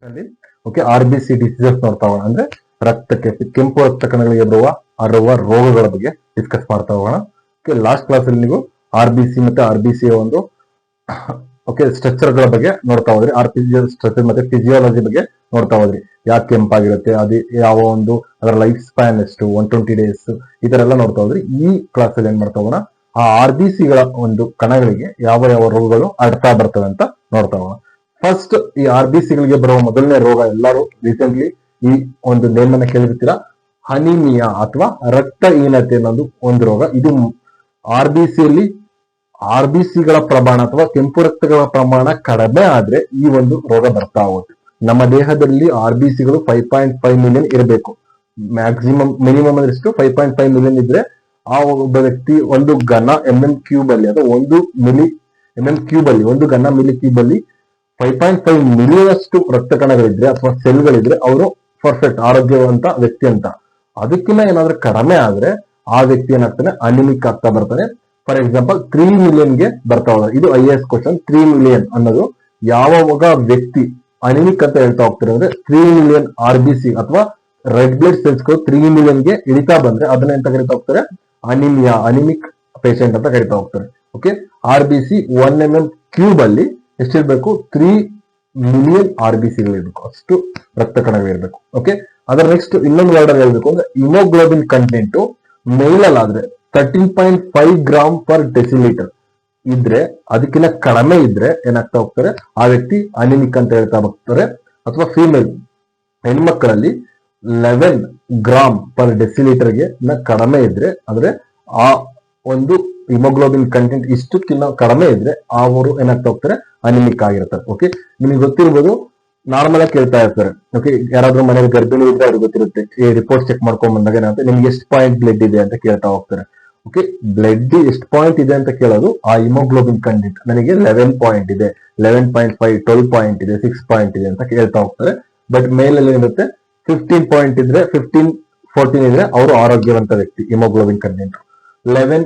ಅಲ್ಲಿ okay RBC diseases ನೋಡ್ತಾ ಹೋಗೋಣ. ಅಂದ್ರೆ ರಕ್ತಕ್ಕೆ ಕೆಂಪು ರಕ್ತ ಕಣಗಳಿಗೆ ಹರಡುವ ರೋಗಗಳ ಬಗ್ಗೆ ಡಿಸ್ಕಸ್ ಮಾಡ್ತಾ ಹೋಗೋಣ. ಓಕೆ, ಲಾಸ್ಟ್ ಕ್ಲಾಸ್ ಅಲ್ಲಿ ನೀವು RBC ಮತ್ತೆ RBC ಒಂದು ಓಕೆ ಸ್ಟ್ರಕ್ಚರ್ ಗಳ ಬಗ್ಗೆ ನೋಡ್ತಾ ಹೋದ್ರಿ. RBC ಸ್ಟ್ರಕ್ಚರ್ ಮತ್ತೆ ಫಿಸಿಯಾಲಜಿ ಬಗ್ಗೆ ನೋಡ್ತಾ ಹೋದ್ರಿ. ಯಾಕೆ ಕೆಂಪಾಗಿರುತ್ತೆ, ಅದು ಯಾವ ಒಂದು ಅದರ ಲೈಫ್ ಸ್ಪ್ಯಾನ್ ಎಷ್ಟು, 120 ಡೇಸ್, ಈ ತರ ಎಲ್ಲ ನೋಡ್ತಾ ಹೋದ್ರಿ. ಈ ಕ್ಲಾಸ್ ಅಲ್ಲಿ ಏನ್ ಮಾಡ್ತಾ ಹೋಗೋಣ, ಆ RBC ಗಳ ಒಂದು ಕಣಗಳಿಗೆ ಯಾವ ಯಾವ ರೋಗಗಳು ಅಡ್ತಾ ಬರ್ತವೆ ಅಂತ ನೋಡ್ತಾ ಹೋಗೋಣ. ಫಸ್ಟ್ ಈ RBC ಗಳಿಗೆ ಬರುವ ಮೊದಲನೇ ರೋಗ, ಎಲ್ಲರೂ ರೀಸೆಂಟ್ಲಿ ಈ ಒಂದು ನೇಮ್ ಅನ್ನ ಕೇಳಿರ್ತೀರಾ, ಅನಿಮಿಯಾ ಅಥವಾ ರಕ್ತಹೀನತೆ ಅನ್ನೋದು ಒಂದು ರೋಗ. ಇದು RBC ಗಳ ಪ್ರಮಾಣ ಅಥವಾ ಕೆಂಪು ರಕ್ತಗಳ ಪ್ರಮಾಣ ಕಡಿಮೆ ಆದ್ರೆ ಈ ಒಂದು ರೋಗ ಬರ್ತಾ ಹೋಗುತ್ತೆ. ನಮ್ಮ ದೇಹದಲ್ಲಿ RBC ಗಳು 5.5 ಮಿಲಿಯನ್ ಇರಬೇಕು. ಮ್ಯಾಕ್ಸಿಮಮ್ ಮಿನಿಮಮ್ ಅಂದ್ರೆ ಎಷ್ಟು, 5.5 ಮಿಲಿಯನ್ ಇದ್ರೆ ಆ ಒಬ್ಬ ವ್ಯಕ್ತಿ ಒಂದು ಘನ MM³ ಅಲ್ಲಿ ಅಥವಾ 1 ಮಿಲಿ MM³ ಅಲ್ಲಿ, ಒಂದು ಘನ ಮಿಲಿ ಕ್ಯೂಬ್ ಅಲ್ಲಿ 5.5 ಮಿಲಿಯನ್ ಅಷ್ಟು ರಕ್ತ ಕಣಗಳಿದ್ರೆ ಅಥವಾ ಸೆಲ್ಗಳಿದ್ರೆ ಅವರು ಪರ್ಫೆಕ್ಟ್ ಆರೋಗ್ಯವಂತ ವ್ಯಕ್ತಿ ಅಂತ. ಅದಕ್ಕಿಂತ ಏನಾದ್ರೂ ಕಡಿಮೆ ಆದ್ರೆ ಆ ವ್ಯಕ್ತಿ ಏನಾಗ್ತಾನೆ, ಅನಿಮಿಕ್ ಆಗ್ತಾ ಬರ್ತಾನೆ. ಫಾರ್ ಎಕ್ಸಾಂಪಲ್ 3 ಮಿಲಿಯನ್ಗೆ ಬರ್ತಾ ಹೋದ್ರೆ, ಇದು IAS ಕ್ವಶನ್. 3 ಮಿಲಿಯನ್ ಅನ್ನೋದು ಯಾವಾಗ ವ್ಯಕ್ತಿ ಅನಿಮಿಕ್ ಅಂತ ಹೇಳ್ತಾ ಹೋಗ್ತಾರೆ ಅಂದ್ರೆ 3 ಮಿಲಿಯನ್ RBC ಅಥವಾ ರೆಡ್ ಬ್ಲಡ್ ಸೆಲ್ಸ್ ಗಳು 3 ಮಿಲಿಯನ್ಗೆ ಇಳಿತಾ ಬಂದ್ರೆ ಅದನ್ನ ಎಂತ ಕರಿತಾ ಹೋಗ್ತಾರೆ, ಅನಿಮಿಯಾ, ಅನಿಮಿಕ್ ಪೇಷಂಟ್ ಅಂತ ಕರಿತಾ ಹೋಗ್ತಾರೆ. ಓಕೆ, RBC 1 MM³ ಅಲ್ಲಿ ಎಷ್ಟಿರ್ಬೇಕು, 3 ಮಿಲಿಯನ್ RBC ಗಳಿರ್ಬೇಕು, ಅಷ್ಟು ರಕ್ತ ಕಣಗಳಿರ್ಬೇಕು. ಓಕೆ, ಅದರ ನೆಕ್ಸ್ಟ್ ಇನ್ನೊಂದು ವರ್ಡ್ ಹೇಳ್ಬೇಕು ಅಂದ್ರೆ ಹಿಮೋಗ್ಲೋಬಿನ್ ಕಂಟೆಂಟ್ ಮೇಲಲ್ಲಾದ್ರೆ 13.5 ಗ್ರಾಮ್ ಪರ್ ಡೆಸಿಲೀಟರ್ ಇದ್ರೆ, ಅದಕ್ಕಿಂತ ಕಡಿಮೆ ಇದ್ರೆ ಏನಾಗ್ತಾ ಹೋಗ್ತಾರೆ, ಆ ವ್ಯಕ್ತಿ ಅನಿಮಿಕ್ ಅಂತ ಹೇಳ್ತಾ ಹೋಗ್ತಾರೆ. ಅಥವಾ ಫೀಮೇಲ್ ಹೆಣ್ಮಕ್ಕಳಲ್ಲಿ 11 ಗ್ರಾಮ್ ಪರ್ ಡೆಸಿಲೀಟರ್ಗೆ ಕಡಿಮೆ ಇದ್ರೆ, ಅಂದ್ರೆ ಆ ಒಂದು ಹಿಮೋಗ್ಲೋಬಿನ್ ಕಂಟೆಂಟ್ ಇಷ್ಟಕ್ಕಿಂತ ಕಡಿಮೆ ಇದ್ರೆ ಅವರು ಏನಾಗ್ತಾ ಹೋಗ್ತಾರೆ, ಅನಿಮಿಕ್ ಆಗಿರ್ತಾರೆ. ಓಕೆ, ನಿಮಗೆ ಗೊತ್ತಿರ್ಬೋದು, ನಾರ್ಮಲ್ ಆಗಿ ಕೇಳ್ತಾ ಇರ್ತಾರೆ. ಓಕೆ, ಯಾರಾದ್ರೂ ಮನೇಲಿ ಗರ್ಭಿಣಿ ಇದ್ರೆ ಅವ್ರಿಗೆ ಗೊತ್ತಿರುತ್ತೆ, ಈ ರಿಪೋರ್ಟ್ ಚೆಕ್ ಮಾಡ್ಕೊಂಡ್ ಬಂದಾಗ ಏನಾಗುತ್ತೆ, ನಿಮ್ಗೆ ಎಷ್ಟು ಪಾಯಿಂಟ್ ಬ್ಲಡ್ ಇದೆ ಅಂತ ಕೇಳ್ತಾ ಹೋಗ್ತಾರೆ. ಓಕೆ, ಬ್ಲಡ್ ಎಷ್ಟು ಪಾಯಿಂಟ್ ಇದೆ ಅಂತ ಕೇಳೋದು, ಆ ಹಿಮೋಗ್ಲೋಬಿನ್ ಕಂಟೆಂಟ್ ನನಗೆ 11 ಪಾಯಿಂಟ್ ಇದೆ, 11.5, 12 ಪಾಯಿಂಟ್ ಇದೆ, 6 ಪಾಯಿಂಟ್ ಇದೆ ಅಂತ ಕೇಳ್ತಾ ಹೋಗ್ತಾರೆ. ಬಟ್ ಮೇಲಲ್ಲಿ ಏನಿರುತ್ತೆ, 15 ಪಾಯಿಂಟ್ ಇದ್ರೆ, 15, 14 ಇದ್ರೆ ಅವರು ಆರೋಗ್ಯವಂತ ವ್ಯಕ್ತಿ, ಹಿಮೋಗ್ಲೋಬಿನ್ ಕಂಟೆಂಟ್. 11,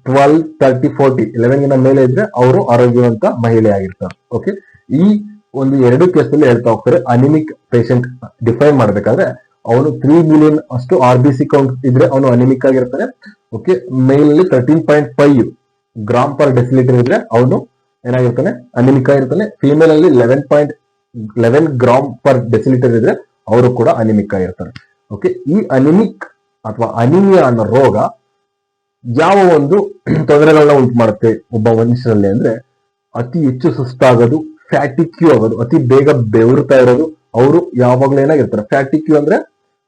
12, 30, 40, 11 ಮೇಲೆ ಇದ್ರೆ ಅವರು ಆರೋಗ್ಯವಂತ ಮಹಿಳೆ ಆಗಿರ್ತಾರೆ. ಓಕೆ, ಈ ಒಂದು ಎರಡು ಕೇಸ್ ಅಲ್ಲಿ ಹೇಳ್ತಾ ಹೋಗ್ತಾರೆ, ಅನಿಮಿಕ್ ಪೇಷಂಟ್ ಡಿಫೈನ್ ಮಾಡ್ಬೇಕಾದ್ರೆ ಅವನು 3 ಮಿಲಿಯನ್ ಅಷ್ಟು RBC ಕೌಂಟ್ ಇದ್ರೆ ಅವನು ಅನಿಮಿಕ್ ಆಗಿರ್ತಾನೆ. ಓಕೆ, ಮೇಲ್ ಅಲ್ಲಿ 13.5 ಗ್ರಾಮ್ ಪರ್ ಡೆಸಿಲೀಟರ್ ಇದ್ರೆ ಅವನು ಏನಾಗಿರ್ತಾನೆ, ಅನಿಮಿಕ್ ಆಗಿರ್ತಾನೆ. ಫಿಮೇಲ್ ಅಲ್ಲಿ 11 ಗ್ರಾಮ್ ಪರ್ ಡೆಸಿಲೀಟರ್ ಇದ್ರೆ ಅವರು ಕೂಡ ಅನಿಮಿಕ್ ಆಗಿರ್ತಾರೆ. ಓಕೆ, ಈ ಅನಿಮಿಕ್ ಅಥವಾ ಅನಿಮಿಯಾ ಅನ್ನೋ ರೋಗ ಯಾವ ಒಂದು ತೊಂದರೆಗಳನ್ನ ಉಂಟು ಮಾಡುತ್ತೆ ಒಬ್ಬ ಮನುಷ್ಯನಲ್ಲಿ ಅಂದ್ರೆ, ಅತಿ ಹೆಚ್ಚು ಸುಸ್ತಾಗೋದು, ಫ್ಯಾಟಿಕ್ಯೂ ಆಗೋದು, ಅತಿ ಬೇಗ ಬೆವರುತ್ತಾ ಇರೋದು. ಅವರು ಯಾವಾಗ್ಲೂ ಏನಾಗಿರ್ತಾರೆ, ಫ್ಯಾಟಿಕ್ಯೂ ಅಂದ್ರೆ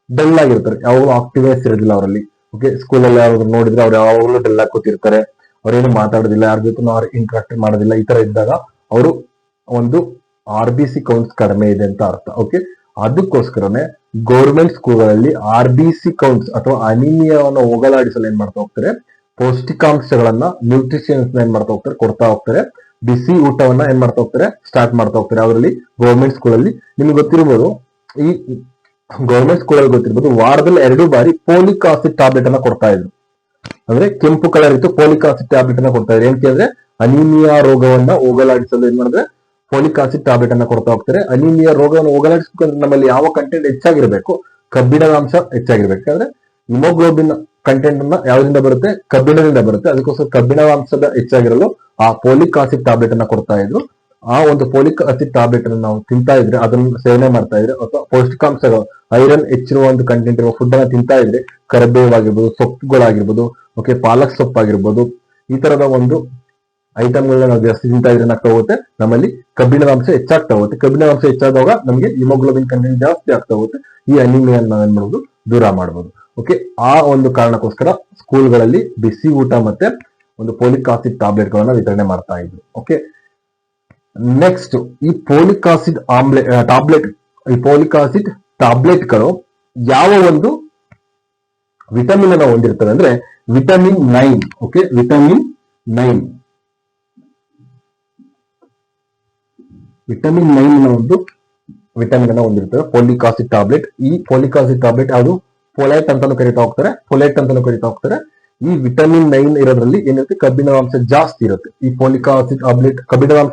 ಡಲ್ ಆಗಿರ್ತಾರೆ, ಯಾವಾಗಲೂ ಆಕ್ಟಿವ್ನೆಸ್ ಇರೋದಿಲ್ಲ ಅವರಲ್ಲಿ. ಓಕೆ, ಸ್ಕೂಲಲ್ಲಿ ಯಾರಾದ್ರೂ ನೋಡಿದ್ರೆ ಅವ್ರು ಯಾವಾಗಲೂ ಡಲ್ ಆಗಿ ಕೂತಿರ್ತಾರೆ, ಅವ್ರೇನು ಮಾತಾಡೋದಿಲ್ಲ, ಯಾರ ಜೊತೆ ಅವ್ರು ಇಂಟ್ರಾಕ್ಟ್ ಮಾಡೋದಿಲ್ಲ. ಈ ತರ ಇದ್ದಾಗ ಅವರು ಒಂದು RBC ಕೌಂಟ್ಸ್ ಕಡಿಮೆ ಇದೆ ಅಂತ ಅರ್ಥ. ಓಕೆ, ಅದಕ್ಕೋಸ್ಕರನೇ ಗೌರ್ಮೆಂಟ್ ಸ್ಕೂಲ್ಗಳಲ್ಲಿ RBC ಕೌಂಟ್ಸ್ ಅಥವಾ ಅನಿಮಿಯಾವನ್ನು ಹೋಗಲಾಡಿಸಲು ಏನ್ ಮಾಡ್ತಾ ಹೋಗ್ತಾರೆ, ಪೌಷ್ಟಿಕಾಂಶಗಳನ್ನ, ನ್ಯೂಟ್ರಿಷನ್ಸ್ ಏನ್ ಮಾಡ್ತಾ ಹೋಗ್ತಾರೆ, ಕೊಡ್ತಾ ಹೋಗ್ತಾರೆ. ಬಿಸಿ ಊಟವನ್ನ ಏನ್ ಮಾಡ್ತಾ ಹೋಗ್ತಾರೆ, ಸ್ಟಾರ್ಟ್ ಮಾಡ್ತಾ ಹೋಗ್ತಾರೆ. ಅವರಲ್ಲಿ ಗೌರ್ಮೆಂಟ್ ಸ್ಕೂಲಲ್ಲಿ ನಿಮ್ಗೆ ಗೊತ್ತಿರ್ಬೋದು, ಈ ಗೌರ್ಮೆಂಟ್ ಸ್ಕೂಲಲ್ಲಿ ಗೊತ್ತಿರ್ಬೋದು, ವಾರದಲ್ಲಿ 2 ಬಾರಿ ಫೋಲಿಕ್ ಆಸಿಡ್ ಟ್ಯಾಬ್ಲೆಟ್ ಅನ್ನ ಕೊಡ್ತಾ ಇದ್ರು. ಅಂದ್ರೆ ಕೆಂಪು ಕಲರ್ ಇತ್ತು, ಫೋಲಿಕ್ ಆಸಿಡ್ ಟ್ಯಾಬ್ಲೆಟ್ ಅನ್ನ ಕೊಡ್ತಾ ಇದ್ರು. ಏನಕ್ಕೆ ಅಂದ್ರೆ ಅನಿಮಿಯಾ ರೋಗವನ್ನ ಹೋಗಲಾಡಿಸಲು ಏನ್ ಮಾಡಿದ್ರೆ ಫೋಲಿಕ್ ಆಸಿಡ್ ಟ್ಯಾಬ್ಲೆಟ್ ಅನ್ನ ಕೊಡ್ತಾ ಹೋಗ್ತಾರೆ. ಅನಿಮಿಯಾ ರೋಗವನ್ನು ಹೋಗಲಾಡಿಸ್ಬೇಕಂದ್ರೆ ನಮ್ಮಲ್ಲಿ ಯಾವ ಕಂಟೆಂಟ್ ಹೆಚ್ಚಾಗಿರ್ಬೇಕು, ಕಬ್ಬಿಣದ ಅಂಶ ಹೆಚ್ಚಾಗಿರ್ಬೇಕು. ಯಾಕಂದ್ರೆ ಹಿಮೋಗ್ಲೋಬಿನ್ ಕಂಟೆಂಟ್ ಅನ್ನ ಯಾವ್ದ್ರಿಂದ ಬರುತ್ತೆ, ಕಬ್ಬಿಣದಿಂದ ಬರುತ್ತೆ. ಅದಕ್ಕೋಸ್ಕರ ಕಬ್ಬಿಣದ ಅಂಶದ ಹೆಚ್ಚಾಗಿರಲು ಆ ಫೋಲಿಕ್ ಆಸಿಡ್ ಟ್ಯಾಬ್ಲೆಟ್ ಅನ್ನ ಕೊಡ್ತಾ ಇದ್ರು. ಆ ಒಂದು ಫೋಲಿಕ್ ಆಸಿಡ್ ಟ್ಯಾಬ್ಲೆಟ್ ಅನ್ನು ನಾವು ತಿಂತಾ ಇದ್ರೆ, ಅದನ್ನು ಸೇವನೆ ಮಾಡ್ತಾ ಇದ್ರೆ, ಅಥವಾ ಪೌಷ್ಟಿಕಾಂಶಗಳು, ಐರನ್ ಹೆಚ್ಚಿರುವ ಒಂದು ಕಂಟೆಂಟ್ ಇರುವ ಫುಡ್ ಅನ್ನ ತಿಂತಾ ಇದ್ರೆ, ಕರಿಬೇವಾಗಿರ್ಬೋದು, ಸೊಪ್ಪುಗಳಾಗಿರ್ಬೋದು, ಓಕೆ, ಪಾಲಕ್ ಸೊಪ್ಪಾಗಿರ್ಬೋದು, ಈ ತರದ ಒಂದು ಐಟಮ್ಗಳನ್ನ ನಾವು ಜಾಸ್ತಿ ತಿಂತಾ ಇದ್ರೆ ಏನಾಗ್ತಾ ಹೋಗುತ್ತೆ, ನಮ್ಮಲ್ಲಿ ಕಬ್ಬಿಣದ ಅಂಶ ಹೆಚ್ಚಾಗ್ತಾ ಹೋಗುತ್ತೆ. ಕಬ್ಬಿಣದ ಅಂಶ ಹೆಚ್ಚಾದಾಗ ನಮಗೆ ಹಿಮೋಗ್ಲೋಬಿನ್ ಕಂಟೆಂಟ್ ಜಾಸ್ತಿ ಆಗ್ತಾ ಹೋಗುತ್ತೆ. ಈ ಅನಿಮಿಯಾ ನಾವ್ ಏನ್ ಮಾಡ್ಬೋದು, ದೂರ ಮಾಡಬಹುದು. ಓಕೆ, ಆ ಒಂದು ಕಾರಣಕ್ಕೋಸ್ಕರ ಸ್ಕೂಲ್ಗಳಲ್ಲಿ ಬಿಸಿ ಊಟ ಮತ್ತೆ ಒಂದು ಫೋಲಿಕ್ ಆಸಿಡ್ ಟ್ಯಾಬ್ಲೆಟ್ ಗಳನ್ನ ವಿತರಣೆ ಮಾಡ್ತಾ ಇದ್ರು. ಓಕೆ, ನೆಕ್ಸ್ಟ್ ಈ ಫೋಲಿಕ್ ಆಸಿಡ್ ಟ್ಯಾಬ್ಲೆಟ್ಗಳು ಯಾವ ಒಂದು ವಿಟಮಿನ್ ಅನ್ನ ಹೊಂದಿರ್ತವೆ ಅಂದ್ರೆ ವಿಟಮಿನ್ 9. ಓಕೆ, ವಿಟಮಿನ್ 9 ನ ಒಂದು ವಿಟಮಿನ್ ಅನ್ನ ಹೊಂದಿರ್ತವೆ ಫೋಲಿಕ್ ಆಸಿಡ್ ಟ್ಯಾಬ್ಲೆಟ್. ಈ ಫೋಲಿಕ್ ಆಸಿಡ್ ಟ್ಯಾಬ್ಲೆಟ್ ಅದು ಫೋಲೇಟ್ ಅಂತಾನು ಕರಿತಾ ಹೋಗ್ತಾರೆ. ಈ ವಿಟಮಿನ್ 9 ಇರೋದ್ರಲ್ಲಿ ಏನಿರುತ್ತೆ, ಕಬ್ಬಿಣದ ಅಂಶ ಜಾಸ್ತಿ ಇರುತ್ತೆ. ಈ ಫೋಲಿಕ್ ಆಸಿಡ್ ಟ್ಯಾಬ್ಲೆಟ್ ಕಬ್ಬಿಣದ ಅಂಶ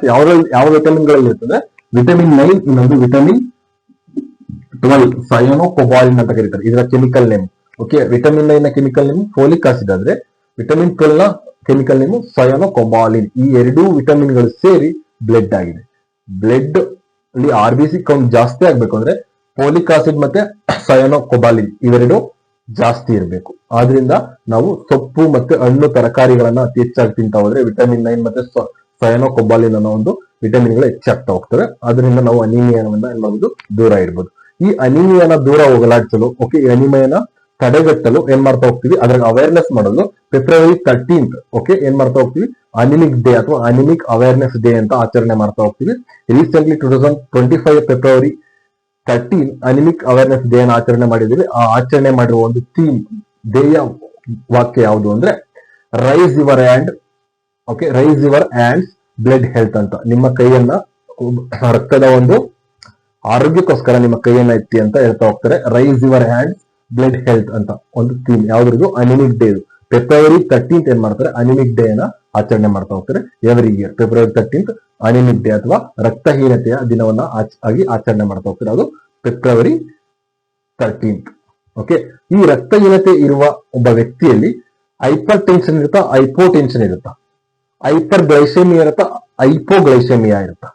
ಯಾವ ವಿಟಮಿನ್ ಗಳಲ್ಲಿ ಇರ್ತದೆ, ವಿಟಮಿನ್ 9 ಇನ್ನೊಂದು ವಿಟಮಿನ್ 12 ಸಯನೋಕೊಬಾಲಿನ್ ಅಂತ ಕರೀತಾರೆ, ಇದರ ಕೆಮಿಕಲ್ ನೇಮ್. ಓಕೆ, ವಿಟಮಿನ್ 9 ನ ಕೆಮಿಕಲ್ ನೇಮ್ ಫೋಲಿಕ್ ಆಸಿಡ್ ಆದ್ರೆ ವಿಟಮಿನ್ 12 ನ ಕೆಮಿಕಲ್ ನೇಮ್ ಸಯನೋಕೊಬಾಲಿನ್. ಈ ಎರಡೂ ವಿಟಮಿನ್ ಗಳು ಸೇರಿ ಬ್ಲಡ್ ಆಗಿದೆ. ಬ್ಲಡ್ ಅಲ್ಲಿ RBC ಕೌಂಟ್ ಜಾಸ್ತಿ ಆಗ್ಬೇಕು ಅಂದ್ರೆ ಫೋಲಿಕ್ ಆಸಿಡ್ ಮತ್ತೆ ಸಯನೋಕೊಬಾಲಿನ್ ಇವೆರಡು ಜಾಸ್ತಿ ಇರಬೇಕು. ಆದ್ರಿಂದ ನಾವು ಸೊಪ್ಪು ಮತ್ತೆ ಹಣ್ಣು ತರಕಾರಿಗಳನ್ನ ಅತಿ ಹೆಚ್ಚಾಗಿ ತಿಂತಾ ಹೋದ್ರೆ ವಿಟಮಿನ್ 9 ಮತ್ತೆ ಸಯನೋಕೊಬಾಲಿನ್ ಅನ್ನೋ ಒಂದು ವಿಟಮಿನ್ಗಳು ಹೆಚ್ಚಾಗ್ತಾ ಹೋಗ್ತವೆ. ಅದರಿಂದ ನಾವು ಅನಿಮಿಯಾವನ್ನ ಏನ್ ಮಾಡೋದು, ದೂರ ಇಡ್ಬೋದು. ಈ ಅನಿಮಿಯಾನ ದೂರ ಹೋಗಲಾಡಿಸಲು, ಓಕೆ, ಈ ಅನಿಮಿಯಾನ ತಡೆಗಟ್ಟಲು ಏನ್ ಮಾಡ್ತಾ ಹೋಗ್ತೀವಿ, ಅದ್ರ ಅವೇರ್ನೆಸ್ ಮಾಡಲು ಫೆಬ್ರವರಿ 13th ಓಕೆ ಏನ್ ಮಾಡ್ತಾ ಹೋಗ್ತೀವಿ, ಅನಿಮಿಕ್ ಡೇ ಅಥವಾ ಅನಿಮಿಕ್ ಅವೇರ್ನೆಸ್ ಡೇ ಅಂತ ಆಚರಣೆ ಮಾಡ್ತಾ ಹೋಗ್ತೀವಿ. Recently 2025 February 13 anaemic awareness day ಅನ್ನು ಆಚರಣೆ ಮಾಡಿದೀವಿ. ಆ ಆಚರಣೆ ಮಾಡಿರುವ ಒಂದು ಥೀಮ್, ಧ್ಯೇಯ ವಾಕ್ಯ ಯಾವುದು ಅಂದ್ರೆ raise your hand, okay, raise your hands blood health ಅಂತ. ನಿಮ್ಮ ಕೈಯನ್ನ ರಕ್ತದ ಒಂದು ಆರೋಗ್ಯಕ್ಕೋಸ್ಕರ ನಿಮ್ಮ ಕೈಯನ್ನ ಎತ್ತಿ ಅಂತ ಹೇಳ್ತಾ ಹೋಗ್ತಾರೆ. Raise your hands blood health ಅಂತ ಒಂದು ಥೀಮ್. ಯಾವ್ದು, ಅನಿಮಿಕ್ ಡೇ. ಫೆಬ್ರವರಿ 13th ಏನ್ ಮಾಡ್ತಾರೆ, ಅನಿಮಿಕ್ ಡೇ ಅನ್ನ ಆಚರಣೆ ಮಾಡ್ತಾ ಹೋಗ್ತಾರೆ every year. February 13th anaemic day ಅಥವಾ ರಕ್ತಹೀನತೆಯ ದಿನವನ್ನ ಆಗಿ ಆಚರಣೆ ಮಾಡ್ತಾ ಹೋಗ್ತಾರೆ. ಅದು ಫೆಬ್ರವರಿ 13th. ಓಕೆ, ಈ ರಕ್ತಹೀನತೆ ಇರುವ ಒಬ್ಬ ವ್ಯಕ್ತಿಯಲ್ಲಿ ಹೈಪರ್ ಟೆನ್ಷನ್ ಇರುತ್ತಾ, ಹೈಪೋಟೆನ್ಷನ್ ಇರುತ್ತಾ, ಹೈಪರ್ ಗ್ಲೈಸೆಮಿಯಾ ಇರುತ್ತಾ, ಹೈಪೋಗ್ಲೈಸೆಮಿಯಾ ಇರುತ್ತಾ?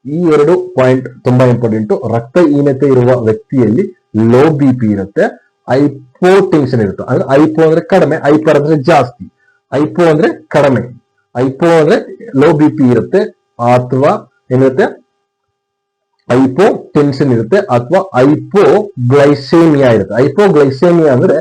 ಈ ಎರಡು ಪಾಯಿಂಟ್ ತುಂಬಾ ಇಂಪಾರ್ಟೆಂಟ್. ರಕ್ತಹೀನತೆ ಇರುವ ವ್ಯಕ್ತಿಯಲ್ಲಿ ಲೋ BP ಇರುತ್ತೆ, ಹೈಪೋಟೆನ್ಷನ್ ಇರುತ್ತೆ. ಅಂದ್ರೆ ಹೈಪೋ ಅಂದ್ರೆ ಕಡಿಮೆ, ಹೈಪರ್ ಅಂದ್ರೆ ಜಾಸ್ತಿ, ಹೈಪೋ ಅಂದ್ರೆ ಕಡಿಮೆ, ಹೈಪೋ ಅಂದ್ರೆ ಲೋ BP ಇರುತ್ತೆ ಅಥವಾ ಏನಿರುತ್ತೆ, ಹೈಪೋ ಟೆನ್ಷನ್ ಇರುತ್ತೆ ಅಥವಾ ಹೈಪೋಗ್ಲೈಸೆಮಿಯಾ ಇರುತ್ತೆ. ಹೈಪೋಗ್ಲೈಸೆಮಿಯಾ ಅಂದ್ರೆ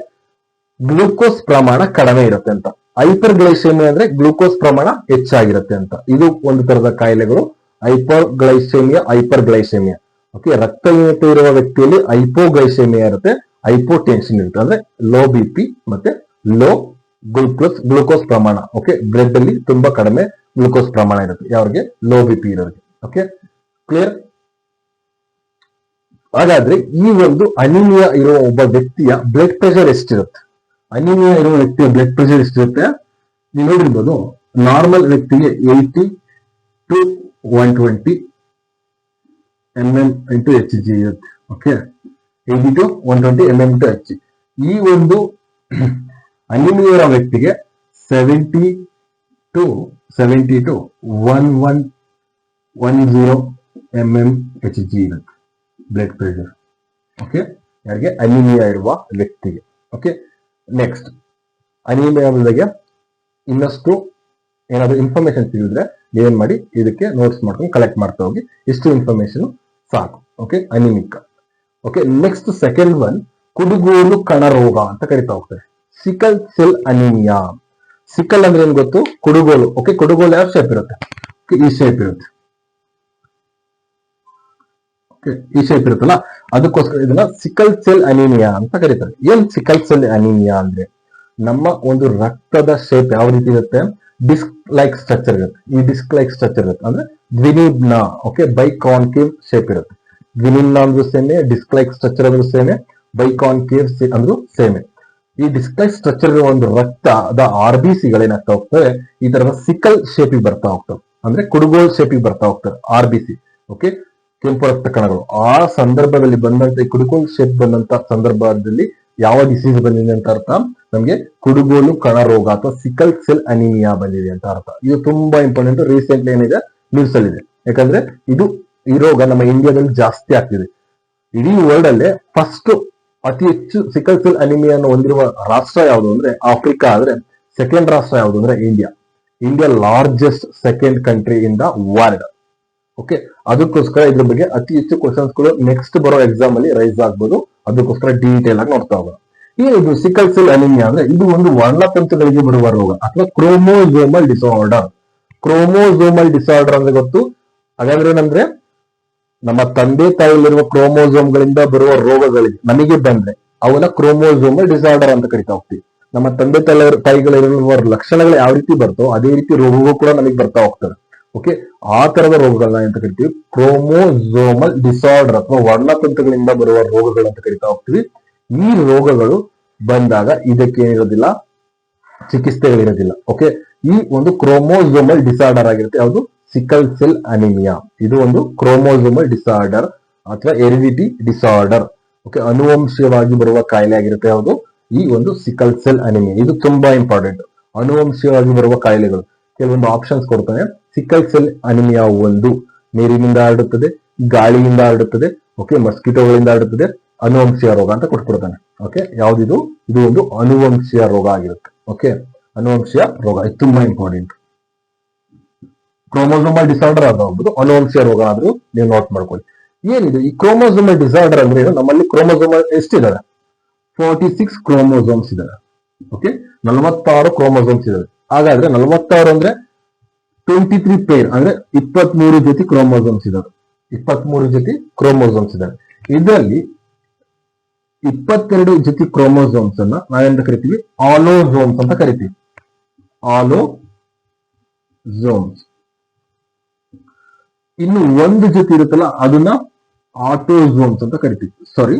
ಗ್ಲೂಕೋಸ್ ಪ್ರಮಾಣ ಕಡಿಮೆ ಇರುತ್ತೆ ಅಂತ, ಹೈಪರ್ ಗ್ಲೈಸೆಮಿಯಾ ಅಂದ್ರೆ ಗ್ಲೂಕೋಸ್ ಪ್ರಮಾಣ ಹೆಚ್ಚಾಗಿರುತ್ತೆ ಅಂತ. ಇದು ಒಂದು ತರದ ಕಾಯಿಲೆಗಳು, ಹೈಪೋಗ್ಲೈಸೆಮಿಯಾ, ಹೈಪರ್ ಗ್ಲೈಸೆಮಿಯಾ. ಓಕೆ, ರಕ್ತಹೀನತೆ ಇರುವ ವ್ಯಕ್ತಿಯಲ್ಲಿ ಹೈಪೋಗ್ಲೈಸೆಮಿಯಾ ಇರುತ್ತೆ, ಹೈಪೋಟೆನ್ಷನ್ ಇರುತ್ತೆ. ಅಂದ್ರೆ ಲೋ BP ಮತ್ತೆ ಲೋ ಗ್ಲೂಕೋಸ್ ಪ್ರಮಾಣ. ಓಕೆ, ಬ್ಲಡ್ ಅಲ್ಲಿ ತುಂಬಾ ಕಡಿಮೆ ಗ್ಲೂಕೋಸ್ ಪ್ರಮಾಣ ಇರುತ್ತೆ ಯಾವ್ರಿಗೆ, ಲೋ BP ಇರೋರಿಗೆ. Okay, clear? ಹಾಗಾದ್ರೆ ಈ ಒಂದು ಅನಿಮಿಯಾ ಇರುವ ಒಬ್ಬ ವ್ಯಕ್ತಿಯ ಬ್ಲಡ್ ಪ್ರೆಷರ್ ಎಷ್ಟಿರುತ್ತೆ? ಅನಿಮಿಯಾ ಇರುವ ವ್ಯಕ್ತಿಯ ಬ್ಲಡ್ ಪ್ರೆಷರ್ ಎಷ್ಟಿರುತ್ತೆ ನೀವು ನೋಡಿರ್ಬೋದು. ನಾರ್ಮಲ್ ವ್ಯಕ್ತಿಗೆ 80 to 120 mm into Hg ಇರುತ್ತೆ. Okay, 80 to 120 mm into Hg. ಈ ಒಂದು ಅನಿಮಿಯಾ ಇರೋ ವ್ಯಕ್ತಿಗೆ 70 to 1110 mm Hg ಇರುತ್ತೆ ಬ್ಲಡ್ ಪ್ರೆಷರ್. ಓಕೆ, ಯಾರಿಗೆ, ಅನಿಮಿಯಾ ಇರುವ ವ್ಯಕ್ತಿಗೆ. ಓಕೆ, ನೆಕ್ಸ್ಟ್ ಅನಿಮಿಯಾ ಬಗ್ಗೆ ಇನ್ನಷ್ಟು ಏನಾದ್ರು ಇನ್ಫಾರ್ಮೇಶನ್ ಸಿಗಿದ್ರೆ ನೀವೇನ್ ಮಾಡಿ, ಇದಕ್ಕೆ ನೋಟ್ಸ್ ಮಾಡ್ಕೊಂಡು ಕಲೆಕ್ಟ್ ಮಾಡ್ತಾ ಹೋಗಿ. ಇಷ್ಟು ಇನ್ಫಾರ್ಮೇಶನ್ ಸಾಕು. Okay, anaemic. Okay, next second one ಕುಡುಗೋಲು ಕಣ ರೋಗ ಅಂತ ಕರಿತಾ ಹೋಗ್ತಾರೆ, ಸಿಕಲ್ ಸೆಲ್ ಅನಿಮಿಯಾ. ಸಿಕಲ್ ಅಂದ್ರೆ ಏನ್ ಗೊತ್ತು, ಕುಡುಗೋಲು. ಓಕೆ, ಕುಡುಗೋಲು ಯಾವ ಶೇಪ್ ಇರುತ್ತೆ, ಈ ಶೇಪ್ ಇರುತ್ತೆ. ಈ ಶೇಪ್ ಇರುತ್ತಲ್ಲ, ಅದಕ್ಕೋಸ್ಕರ ಇದನ್ನ ಸಿಕಲ್ ಸೆಲ್ ಅನಿಮಿಯಾ ಅಂತ ಕರೀತಾರೆ. ಏನ್ ಸಿಕಲ್ ಸೆಲ್ ಅನಿಮಿಯಾ ಅಂದ್ರೆ, ನಮ್ಮ ಒಂದು ರಕ್ತದ ಶೇಪ್ ಯಾವ ರೀತಿ ಇರುತ್ತೆ, ಡಿಸ್ಕ್ ಲೈಕ್ ಸ್ಟ್ರಕ್ಚರ್ ಇರುತ್ತೆ. ಈ ಡಿಸ್ಕ್ ಲೈಕ್ ಸ್ಟ್ರಕ್ಚರ್ ಇರುತ್ತೆ ಅಂದ್ರೆ ದ್ವಿನಿಮ್ನ. ಓಕೆ, ಬೈಕಾನ್ಕೇವ್ ಶೇಪ್ ಇರುತ್ತೆ. ದ್ವಿನಿಮ್ನ ಅಂದ್ರೂ ಸೇಮೆ, ಡಿಸ್ಕ್ ಲೈಕ್ ಸ್ಟ್ರಕ್ಚರ್ ಅಂದ್ರೂ ಸೇಮೆ, ಬೈಕಾನ್ಕೇವ್ ಅಂದ್ರೂ ಸೇಮೆ. ಈ ಡಿಸ್ಕ್ ಲೈಕ್ ಸ್ಟ್ರಕ್ಚರ್ ಇರುವ ಒಂದು ರಕ್ತದ RBCಗಳೇನಾಗ್ತಾ ಹೋಗ್ತವೆ, ಈ ತರದ ಸಿಕಲ್ ಶೇಪಿಗೆ ಬರ್ತಾ ಹೋಗ್ತವೆ, ಅಂದ್ರೆ ಕುಡುಗೋಲ್ ಶೇಪಿಗೆ ಬರ್ತಾ ಹೋಗ್ತವೆ RBC. ಓಕೆ, ಕೆಂಪು ರಕ್ತ ಕಣಗಳು. ಆ ಸಂದರ್ಭದಲ್ಲಿ ಬಂದಂತ, ಈ ಕುಡುಗೋಲ್ ಶೇಪ್ ಬಂದಂತ ಸಂದರ್ಭದಲ್ಲಿ ಯಾವ ಡಿಸೀಸ್ ಬಂದಿದೆ ಅಂತ ಅರ್ಥ, ನಮ್ಗೆ ಕುಡುಗೋಲು ಕಣ ರೋಗ ಅಥವಾ ಸಿಕಲ್ ಸೆಲ್ ಅನಿಮಿಯಾ ಬಂದಿದೆ ಅಂತ ಅರ್ಥ. ಇದು ತುಂಬಾ ಇಂಪಾರ್ಟೆಂಟ್. ರೀಸೆಂಟ್ಲಿ ಏನಿದೆ, ನ್ಯೂಸ್ ಅಲ್ಲಿ ಇದೆ. ಯಾಕಂದ್ರೆ ಈ ರೋಗ ನಮ್ಮ ಇಂಡಿಯಾದಲ್ಲಿ ಜಾಸ್ತಿ ಆಗ್ತಿದೆ. ಇಡೀ ವರ್ಲ್ಡ್ ಅಲ್ಲೇ ಫಸ್ಟ್ ಅತಿ ಹೆಚ್ಚು ಸಿಕಲ್ ಸೆಲ್ ಅನಿಮಿಯಾನ ಹೊಂದಿರುವ ರಾಷ್ಟ್ರ ಯಾವುದು ಅಂದ್ರೆ ಆಫ್ರಿಕಾ. ಆದ್ರೆ ಸೆಕೆಂಡ್ ರಾಷ್ಟ್ರ ಯಾವುದು ಅಂದ್ರೆ India. India largest second country in the world. Okay, ಅದಕ್ಕೋಸ್ಕರ ಇದ್ರ ಬಗ್ಗೆ ಅತಿ ಹೆಚ್ಚು ಕ್ವಶನ್ಸ್ ಗಳು ನೆಕ್ಸ್ಟ್ ಬರೋ ಎಕ್ಸಾಮ್ ಅಲ್ಲಿ ರೈಸ್ ಆಗ್ಬೋದು. ಅದಕ್ಕೋಸ್ಕರ ಡೀಟೇಲ್ ಆಗಿ ನೋಡ್ತಾ ಹೋಗೋಣ. ಇದು ಸಿಕಲ್ ಸೆಲ್ ಅನಿಮಿಯಾ ಅಂದ್ರೆ ಇದು ಒಂದು ವರ್ಣತಂತುಗಳಿಗೆ ಬರುವ ರೋಗ ಅಥವಾ ಕ್ರೋಮೋಸೋಮಲ್ ಡಿಸಾರ್ಡರ್. ಕ್ರೋಮೋಸೋಮಲ್ ಡಿಸಾರ್ಡರ್ ಅಂದ್ರೆ ಗೊತ್ತು. ಹಾಗಾದ್ರೆ ಏನಂದ್ರೆ, ನಮ್ಮ ತಂದೆ ತಾಯಿಯಲ್ಲಿರುವ ಕ್ರೋಮೋಸೋಮ್ಗಳಿಂದ ಬರುವ ರೋಗಗಳಿಗೆ ನಮಗೆ ಬಂದ್ರೆ ಅವನ್ನ ಕ್ರೋಮೋಸೋಮಲ್ ಡಿಸಾರ್ಡರ್ ಅಂತ ಕರಿತಾ ಹೋಗ್ತೀವಿ. ನಮ್ಮ ತಂದೆ ತಾಯಿಗಳಿರುವ ಲಕ್ಷಣಗಳು ಯಾವ ರೀತಿ ಬರ್ತೋ ಅದೇ ರೀತಿ ರೋಗಗಳು ಕೂಡ ನಮಗೆ ಬರ್ತಾ ಹೋಗ್ತವೆ. ಓಕೆ, ಆ ತರದ ರೋಗಗಳನ್ನ ಅಂತ ಕರಿತೀವಿ ಕ್ರೋಮೋಸೋಮಲ್ ಡಿಸಾರ್ಡರ್ ಅಥವಾ ವರ್ಣತಂತುಗಳಿಂದ ಬರುವ ರೋಗಗಳು ಅಂತ ಕರಿತಾ ಹೋಗ್ತೀವಿ. ಈ ರೋಗಗಳು ಬಂದಾಗ ಇದಕ್ಕೆ ಏನಿರೋದಿಲ್ಲ, ಚಿಕಿತ್ಸೆಗಳಿರೋದಿಲ್ಲ. ಓಕೆ, ಈ ಒಂದು ಕ್ರೋಮೋಸೋಮಲ್ ಡಿಸಾರ್ಡರ್ ಆಗಿರುತ್ತೆ ಯಾವುದು, ಸಿಕಲ್ ಸೆಲ್ ಅನಿಮಿಯಾ. ಇದು ಒಂದು ಕ್ರೋಮೋಸೋಮಲ್ ಡಿಸಾರ್ಡರ್ ಅಥವಾ ಹೆರಿಡಿಟಿ ಡಿಸಾರ್ಡರ್. ಓಕೆ, ಅನುವಂಶೀಯವಾಗಿ ಬರುವ ಕಾಯಿಲೆ ಆಗಿರುತ್ತೆ ಯಾವುದು ಈ ಒಂದು ಸಿಕಲ್ ಸೆಲ್ ಅನಿಮಿಯಾ. ಇದು ತುಂಬಾ ಇಂಪಾರ್ಟೆಂಟ್. ಅನುವಂಶೀಯವಾಗಿ ಬರುವ ಕಾಯಿಲೆಗಳು ಕೆಲವೊಂದು ಆಪ್ಷನ್ಸ್ ಕೊಡ್ತಾನೆ. ಸಿಕಲ್ ಸೆಲ್ ಅನಿಮಿಯಾ ಒಂದು ನೀರಿನಿಂದ ಹರಡುತ್ತದೆ, ಗಾಳಿಯಿಂದ ಹರಡುತ್ತದೆ, ಓಕೆ, ಮಸ್ಕಿಟೋಗಳಿಂದ ಹರಡುತ್ತದೆ, ಅನುವಂಶೀಯ ರೋಗ ಅಂತ ಕೊಟ್ಬಿಡ್ತಾನೆ. ಓಕೆ, ಯಾವ್ದಿದು? ಇದು ಒಂದು ಅನುವಂಶೀಯ ರೋಗ ಆಗಿರುತ್ತೆ. ಓಕೆ, ಅನುವಂಶೀಯ ರೋಗ ಇದು ತುಂಬಾ ಇಂಪಾರ್ಟೆಂಟ್. ಕ್ರೋಮೋಸೋಮಲ್ ಡಿಸಾರ್ಡರ್ ಆಗೋದು ಅನುವಂಶೀಯ ರೋಗ ಆದ್ರೂ ನೀವು ನೋಟ್ ಮಾಡ್ಕೊಳ್ಳಿ. ಏನಿದೆ ಈ ಕ್ರೋಮೋಸೋಮಲ್ ಡಿಸಾರ್ಡರ್ ಅಂದ್ರೆ ಏನು? ನಮ್ಮಲ್ಲಿ ಕ್ರೋಮೋಸೋಮಲ್ ಎಷ್ಟಿದಾವೆ? 46 ಕ್ರೋಮೋಸೋಮ್ಸ್ ಇದಾವೆ. ಓಕೆ, 46 ಕ್ರೋಮೋಸೋಮ್ಸ್ ಇದಾವೆ. ಹಾಗಾದ್ರೆ 46 ಅಂದ್ರೆ 23 ಪೇರ್ ಅಂದ್ರೆ 23 ಜೊತೆ ಕ್ರೋಮೋಸೋಮ್ಸ್ ಇದಾವೆ. 23 ಜೊತೆ ಕ್ರೋಮೋಸೋಮ್ಸ್ ಇದಾವೆ. ಇದರಲ್ಲಿ 22 ಜೊತೆ ಕ್ರೋಮೋಸೋಮ್ಸ್ ಅನ್ನ ನಾವೆಂತ ಕರಿತೀವಿ? ಆಲೋಸೋಮ್ಸ್ ಅಂತ ಕರಿತೀವಿ. ಆಲೋಸೋಮ್ಸ್. ಇನ್ನು ಒಂದು ಜೊತೆ ಇರುತ್ತಲ್ಲ ಅದನ್ನ ಆಟೋಸೋಮ್ಸ್ ಅಂತ ಕರಿತೀವಿ. ಸಾರಿ,